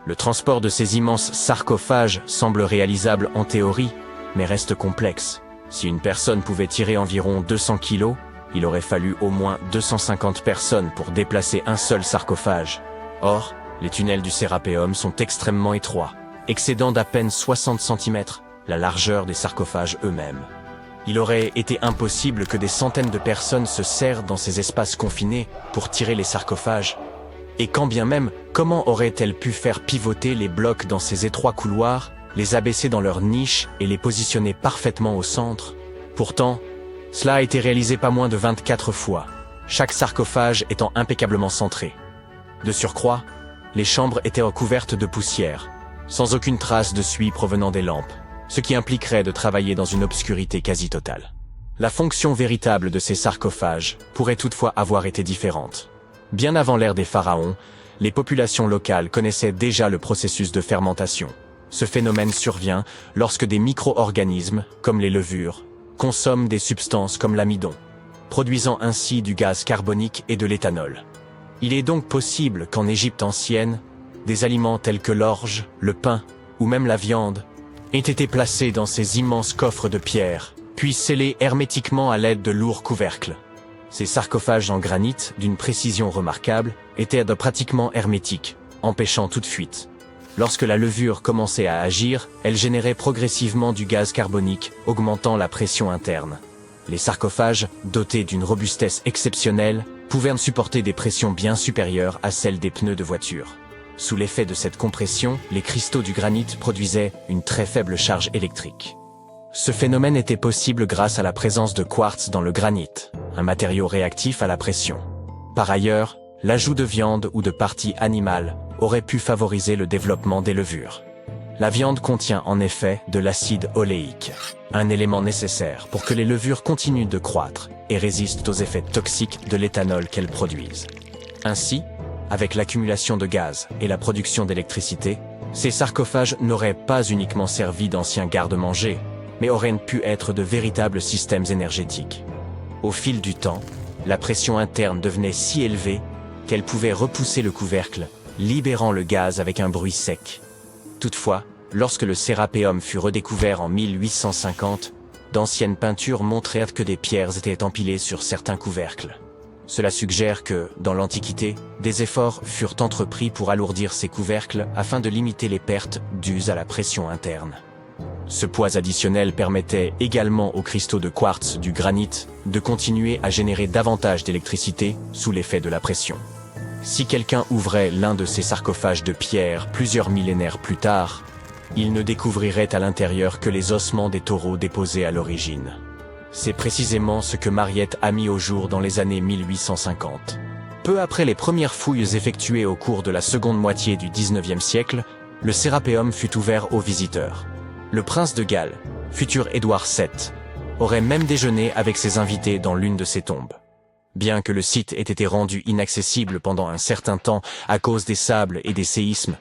Le transport de ces immenses sarcophages semble réalisable en théorie, mais reste complexe. Si une personne pouvait tirer environ 200 kilos, il aurait fallu au moins 250 personnes pour déplacer un seul sarcophage. Or, les tunnels du Sérapéum sont extrêmement étroits, excédant d'à peine 60 cm la largeur des sarcophages eux-mêmes. Il aurait été impossible que des centaines de personnes se serrent dans ces espaces confinés pour tirer les sarcophages. Et quand bien même, comment auraient-elles pu faire pivoter les blocs dans ces étroits couloirs, les abaisser dans leur niche et les positionner parfaitement au centre? Pourtant, cela a été réalisé pas moins de 24 fois, chaque sarcophage étant impeccablement centré. De surcroît, les chambres étaient recouvertes de poussière, sans aucune trace de suie provenant des lampes, ce qui impliquerait de travailler dans une obscurité quasi totale. La fonction véritable de ces sarcophages pourrait toutefois avoir été différente. Bien avant l'ère des pharaons, les populations locales connaissaient déjà le processus de fermentation. Ce phénomène survient lorsque des micro-organismes, comme les levures, consomment des substances comme l'amidon, produisant ainsi du gaz carbonique et de l'éthanol. Il est donc possible qu'en Égypte ancienne, des aliments tels que l'orge, le pain ou même la viande aient été placés dans ces immenses coffres de pierre, puis scellés hermétiquement à l'aide de lourds couvercles. Ces sarcophages en granit, d'une précision remarquable, étaient pratiquement hermétiques, empêchant toute fuite. Lorsque la levure commençait à agir, elle générait progressivement du gaz carbonique, augmentant la pression interne. Les sarcophages, dotés d'une robustesse exceptionnelle, pouvaient supporter des pressions bien supérieures à celles des pneus de voiture. Sous l'effet de cette compression, les cristaux du granit produisaient une très faible charge électrique. Ce phénomène était possible grâce à la présence de quartz dans le granit, un matériau réactif à la pression. Par ailleurs, l'ajout de viande ou de parties animales aurait pu favoriser le développement des levures. La viande contient en effet de l'acide oléique, un élément nécessaire pour que les levures continuent de croître et résistent aux effets toxiques de l'éthanol qu'elles produisent. Ainsi, avec l'accumulation de gaz et la production d'électricité, ces sarcophages n'auraient pas uniquement servi d'anciens garde-manger, mais auraient pu être de véritables systèmes énergétiques. Au fil du temps, la pression interne devenait si élevée qu'elle pouvait repousser le couvercle, libérant le gaz avec un bruit sec. Toutefois, lorsque le Sérapéum fut redécouvert en 1850, d'anciennes peintures montrèrent que des pierres étaient empilées sur certains couvercles. Cela suggère que, dans l'Antiquité, des efforts furent entrepris pour alourdir ces couvercles afin de limiter les pertes dues à la pression interne. Ce poids additionnel permettait également aux cristaux de quartz du granit de continuer à générer davantage d'électricité sous l'effet de la pression. Si quelqu'un ouvrait l'un de ces sarcophages de pierre plusieurs millénaires plus tard, il ne découvrirait à l'intérieur que les ossements des taureaux déposés à l'origine. C'est précisément ce que Mariette a mis au jour dans les années 1850. Peu après les premières fouilles effectuées au cours de la seconde moitié du XIXe siècle, le Sérapéum fut ouvert aux visiteurs. Le prince de Galles, futur Édouard VII, aurait même déjeuné avec ses invités dans l'une de ces tombes. Bien que le site ait été rendu inaccessible pendant un certain temps à cause des sables et des séismes,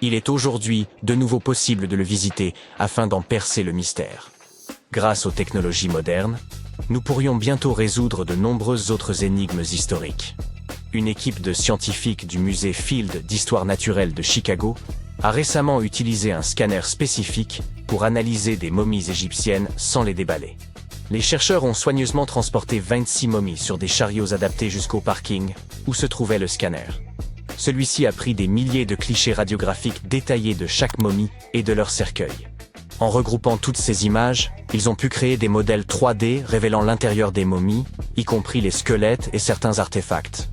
il est aujourd'hui de nouveau possible de le visiter afin d'en percer le mystère. Grâce aux technologies modernes, nous pourrions bientôt résoudre de nombreuses autres énigmes historiques. Une équipe de scientifiques du musée Field d'Histoire naturelle de Chicago a récemment utilisé un scanner spécifique pour analyser des momies égyptiennes sans les déballer. Les chercheurs ont soigneusement transporté 26 momies sur des chariots adaptés jusqu'au parking où se trouvait le scanner. Celui-ci a pris des milliers de clichés radiographiques détaillés de chaque momie et de leur cercueil. En regroupant toutes ces images, ils ont pu créer des modèles 3D révélant l'intérieur des momies, y compris les squelettes et certains artefacts.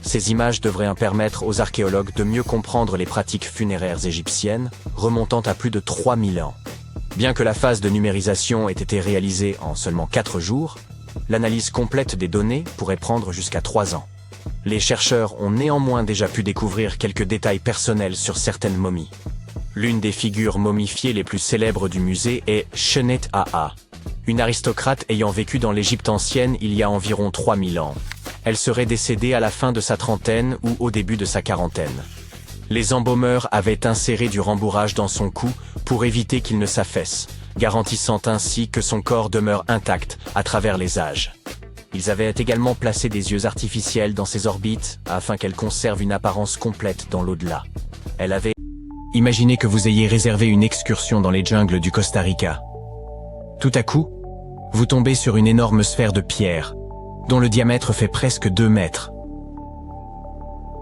Ces images devraient permettre aux archéologues de mieux comprendre les pratiques funéraires égyptiennes, remontant à plus de 3000 ans. Bien que la phase de numérisation ait été réalisée en seulement 4 jours, l'analyse complète des données pourrait prendre jusqu'à 3 ans. Les chercheurs ont néanmoins déjà pu découvrir quelques détails personnels sur certaines momies. L'une des figures momifiées les plus célèbres du musée est Shnet Aa, une aristocrate ayant vécu dans l'Égypte ancienne il y a environ 3000 ans. Elle serait décédée à la fin de sa trentaine ou au début de sa quarantaine. Les embaumeurs avaient inséré du rembourrage dans son cou pour éviter qu'il ne s'affaisse, garantissant ainsi que son corps demeure intact à travers les âges. Ils avaient également placé des yeux artificiels dans ses orbites afin qu'elle conserve une apparence complète dans l'au-delà. Elle avait... Imaginez que vous ayez réservé une excursion dans les jungles du Costa Rica. Tout à coup, vous tombez sur une énorme sphère de pierre, dont le diamètre fait presque 2 mètres.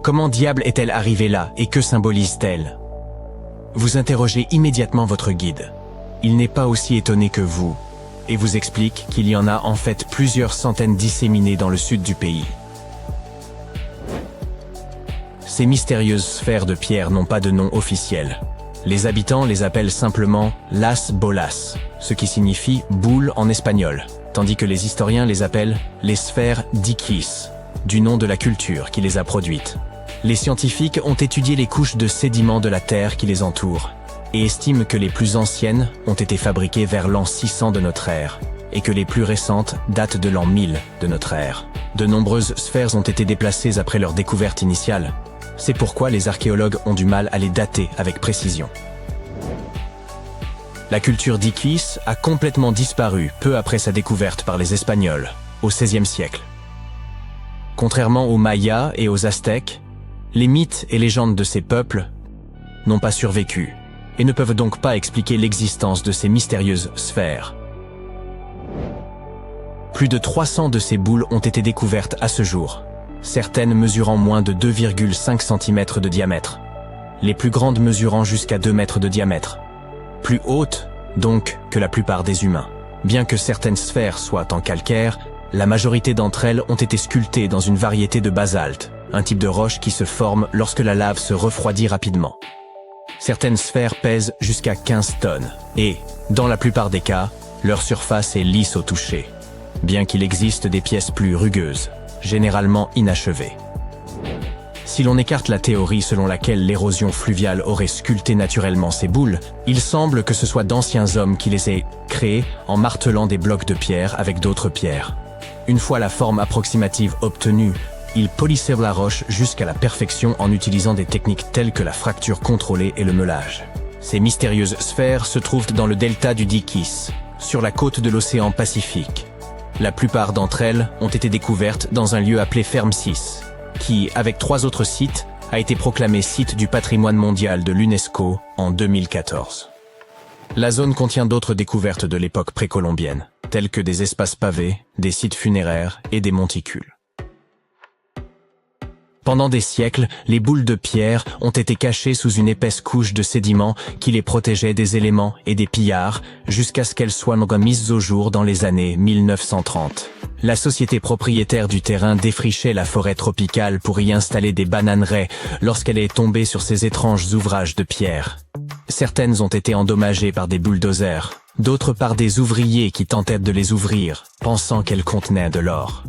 Comment diable est-elle arrivée là et que symbolise-t-elle? Vous interrogez immédiatement votre guide. Il n'est pas aussi étonné que vous, et vous explique qu'il y en a en fait plusieurs centaines disséminées dans le sud du pays. Ces mystérieuses sphères de pierre n'ont pas de nom officiel. Les habitants les appellent simplement Las Bolas, ce qui signifie boule en espagnol, tandis que les historiens les appellent les sphères d'Iquis, du nom de la culture qui les a produites. Les scientifiques ont étudié les couches de sédiments de la Terre qui les entourent, et estiment que les plus anciennes ont été fabriquées vers l'an 600 de notre ère, et que les plus récentes datent de l'an 1000 de notre ère. De nombreuses sphères ont été déplacées après leur découverte initiale. C'est pourquoi les archéologues ont du mal à les dater avec précision. La culture d'Iquis a complètement disparu peu après sa découverte par les Espagnols, au XVIe siècle. Contrairement aux Mayas et aux Aztèques, les mythes et légendes de ces peuples n'ont pas survécu et ne peuvent donc pas expliquer l'existence de ces mystérieuses sphères. Plus de 300 de ces boules ont été découvertes à ce jour, certaines mesurant moins de 2,5 cm de diamètre, les plus grandes mesurant jusqu'à 2 mètres de diamètre, plus hautes donc que la plupart des humains. Bien que certaines sphères soient en calcaire, la majorité d'entre elles ont été sculptées dans une variété de basalte, un type de roche qui se forme lorsque la lave se refroidit rapidement. Certaines sphères pèsent jusqu'à 15 tonnes et, dans la plupart des cas, leur surface est lisse au toucher, bien qu'il existe des pièces plus rugueuses, généralement inachevées. Si l'on écarte la théorie selon laquelle l'érosion fluviale aurait sculpté naturellement ces boules, il semble que ce soit d'anciens hommes qui les aient créées en martelant des blocs de pierre avec d'autres pierres. Une fois la forme approximative obtenue, ils polissaient la roche jusqu'à la perfection en utilisant des techniques telles que la fracture contrôlée et le meulage. Ces mystérieuses sphères se trouvent dans le delta du Iquis, sur la côte de l'océan Pacifique. La plupart d'entre elles ont été découvertes dans un lieu appelé Ferme 6, qui, avec 3 autres sites, a été proclamé site du patrimoine mondial de l'UNESCO en 2014. La zone contient d'autres découvertes de l'époque précolombienne, telles que des espaces pavés, des sites funéraires et des monticules. Pendant des siècles, les boules de pierre ont été cachées sous une épaisse couche de sédiments qui les protégeait des éléments et des pillards jusqu'à ce qu'elles soient mises au jour dans les années 1930. La société propriétaire du terrain défrichait la forêt tropicale pour y installer des bananeraies lorsqu'elle est tombée sur ces étranges ouvrages de pierre. Certaines ont été endommagées par des bulldozers, d'autres par des ouvriers qui tentaient de les ouvrir, pensant qu'elles contenaient de l'or.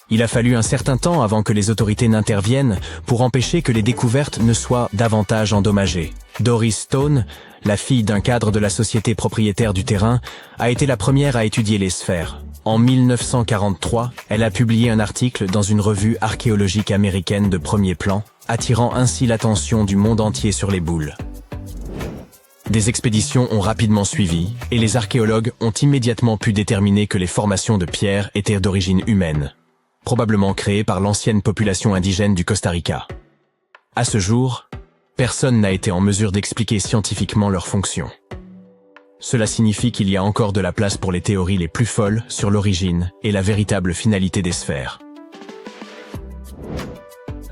Il a fallu un certain temps avant que les autorités n'interviennent pour empêcher que les découvertes ne soient davantage endommagées. Doris Stone, la fille d'un cadre de la société propriétaire du terrain, a été la première à étudier les sphères. En 1943, elle a publié un article dans une revue archéologique américaine de premier plan, attirant ainsi l'attention du monde entier sur les boules. Des expéditions ont rapidement suivi, et les archéologues ont immédiatement pu déterminer que les formations de pierre étaient d'origine humaine, probablement créées par l'ancienne population indigène du Costa Rica. À ce jour, personne n'a été en mesure d'expliquer scientifiquement leur fonction. Cela signifie qu'il y a encore de la place pour les théories les plus folles sur l'origine et la véritable finalité des sphères.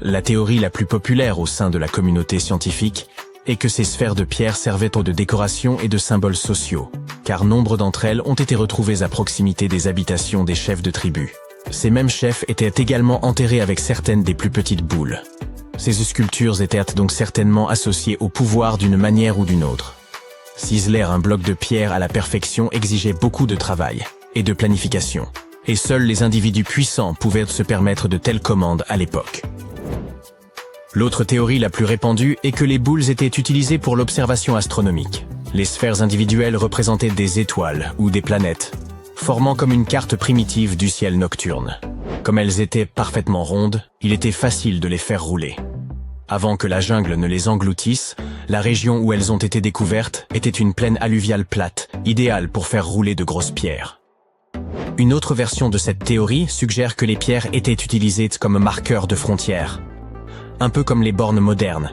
La théorie la plus populaire au sein de la communauté scientifique est que ces sphères de pierre servaient de décoration et de symboles sociaux, car nombre d'entre elles ont été retrouvées à proximité des habitations des chefs de tribu. Ces mêmes chefs étaient également enterrés avec certaines des plus petites boules. Ces sculptures étaient donc certainement associées au pouvoir d'une manière ou d'une autre. Ciseler un bloc de pierre à la perfection exigeait beaucoup de travail et de planification. et seuls les individus puissants pouvaient se permettre de telles commandes à l'époque. L'autre théorie la plus répandue est que les boules étaient utilisées pour l'observation astronomique. Les sphères individuelles représentaient des étoiles ou des planètes, formant comme une carte primitive du ciel nocturne. Comme elles étaient parfaitement rondes, il était facile de les faire rouler. Avant que la jungle ne les engloutisse, la région où elles ont été découvertes était une plaine alluviale plate, idéale pour faire rouler de grosses pierres. Une autre version de cette théorie suggère que les pierres étaient utilisées comme marqueurs de frontières, un peu comme les bornes modernes,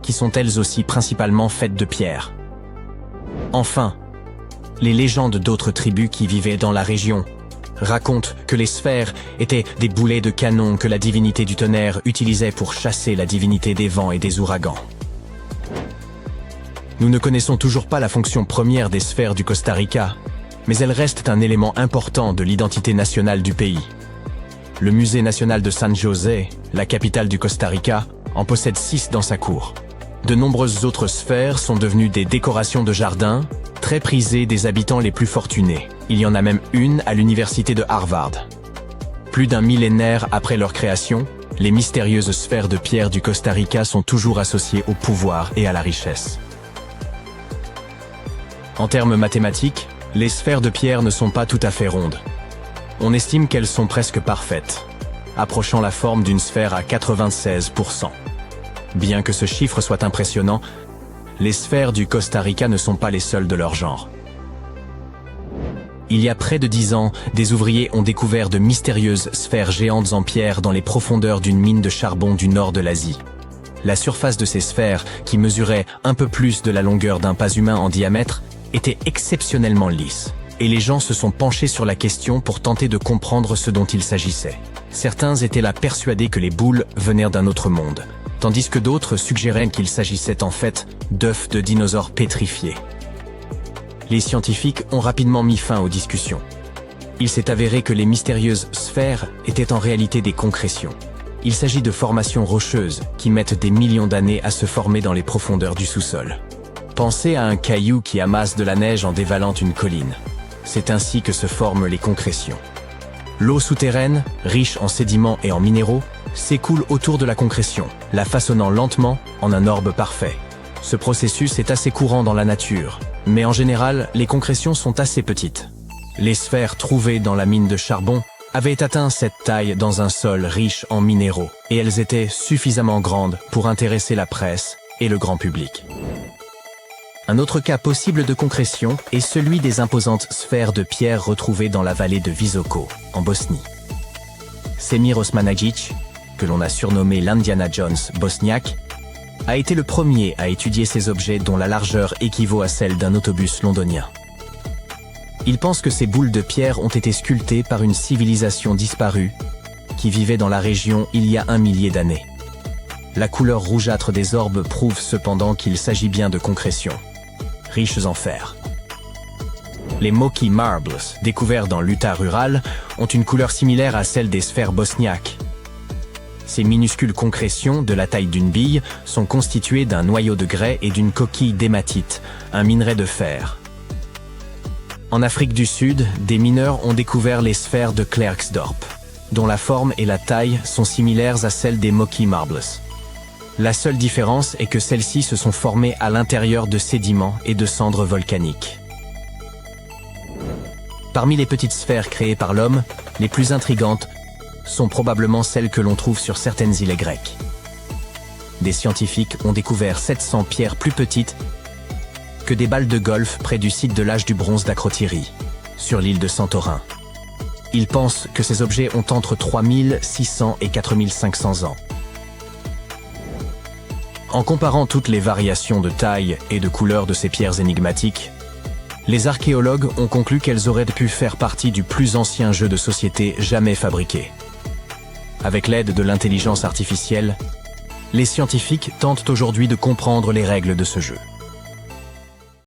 qui sont elles aussi principalement faites de pierre. Enfin, les légendes d'autres tribus qui vivaient dans la région racontent que les sphères étaient des boulets de canon que la divinité du tonnerre utilisait pour chasser la divinité des vents et des ouragans. Nous ne connaissons toujours pas la fonction première des sphères du Costa Rica, mais elles restent un élément important de l'identité nationale du pays. Le musée national de San José, la capitale du Costa Rica, en possède 6 dans sa cour. De nombreuses autres sphères sont devenues des décorations de jardin, très prisées des habitants les plus fortunés. Il y en a même une à l'université de Harvard. Plus d'un millénaire après leur création, les mystérieuses sphères de pierre du Costa Rica sont toujours associées au pouvoir et à la richesse. En termes mathématiques, les sphères de pierre ne sont pas tout à fait rondes. On estime qu'elles sont presque parfaites, approchant la forme d'une sphère à 96%. Bien que ce chiffre soit impressionnant, les sphères du Costa Rica ne sont pas les seules de leur genre. Il y a près de 10 ans, des ouvriers ont découvert de mystérieuses sphères géantes en pierre dans les profondeurs d'une mine de charbon du nord de l'Asie. La surface de ces sphères, qui mesurait un peu plus de la longueur d'un pas humain en diamètre, était exceptionnellement lisse. Et les gens se sont penchés sur la question pour tenter de comprendre ce dont il s'agissait. Certains étaient là persuadés que les boules venaient d'un autre monde, tandis que d'autres suggéraient qu'il s'agissait en fait d'œufs de dinosaures pétrifiés. Les scientifiques ont rapidement mis fin aux discussions. Il s'est avéré que les mystérieuses sphères étaient en réalité des concrétions. Il s'agit de formations rocheuses qui mettent des millions d'années à se former dans les profondeurs du sous-sol. Pensez à un caillou qui amasse de la neige en dévalant une colline. C'est ainsi que se forment les concrétions. L'eau souterraine, riche en sédiments et en minéraux, s'écoule autour de la concrétion, la façonnant lentement en un orbe parfait. Ce processus est assez courant dans la nature, mais en général, les concrétions sont assez petites. Les sphères trouvées dans la mine de charbon avaient atteint cette taille dans un sol riche en minéraux, et elles étaient suffisamment grandes pour intéresser la presse et le grand public. Un autre cas possible de concrétion est celui des imposantes sphères de pierre retrouvées dans la vallée de Visoko, en Bosnie. Semir Osmanagić, que l'on a surnommé l'Indiana Jones bosniaque, a été le premier à étudier ces objets dont la largeur équivaut à celle d'un autobus londonien. Il pense que ces boules de pierre ont été sculptées par une civilisation disparue qui vivait dans la région il y a 1 millier d'années. La couleur rougeâtre des orbes prouve cependant qu'il s'agit bien de concrétions, riches en fer. Les Moki Marbles, découverts dans l'Utah rural, ont une couleur similaire à celle des sphères bosniaques. Ces minuscules concrétions, de la taille d'une bille, sont constituées d'un noyau de grès et d'une coquille d'hématite, un minerai de fer. En Afrique du Sud, des mineurs ont découvert les sphères de Klerksdorp, dont la forme et la taille sont similaires à celles des Moki Marbles. La seule différence est que celles-ci se sont formées à l'intérieur de sédiments et de cendres volcaniques. Parmi les petites sphères créées par l'homme, les plus intrigantes sont probablement celles que l'on trouve sur certaines îles grecques. Des scientifiques ont découvert 700 pierres plus petites que des balles de golf près du site de l'âge du bronze d'Akrotiri, sur l'île de Santorin. Ils pensent que ces objets ont entre 3600 et 4500 ans. En comparant toutes les variations de taille et de couleur de ces pierres énigmatiques, les archéologues ont conclu qu'elles auraient pu faire partie du plus ancien jeu de société jamais fabriqué. Avec l'aide de l'intelligence artificielle, les scientifiques tentent aujourd'hui de comprendre les règles de ce jeu.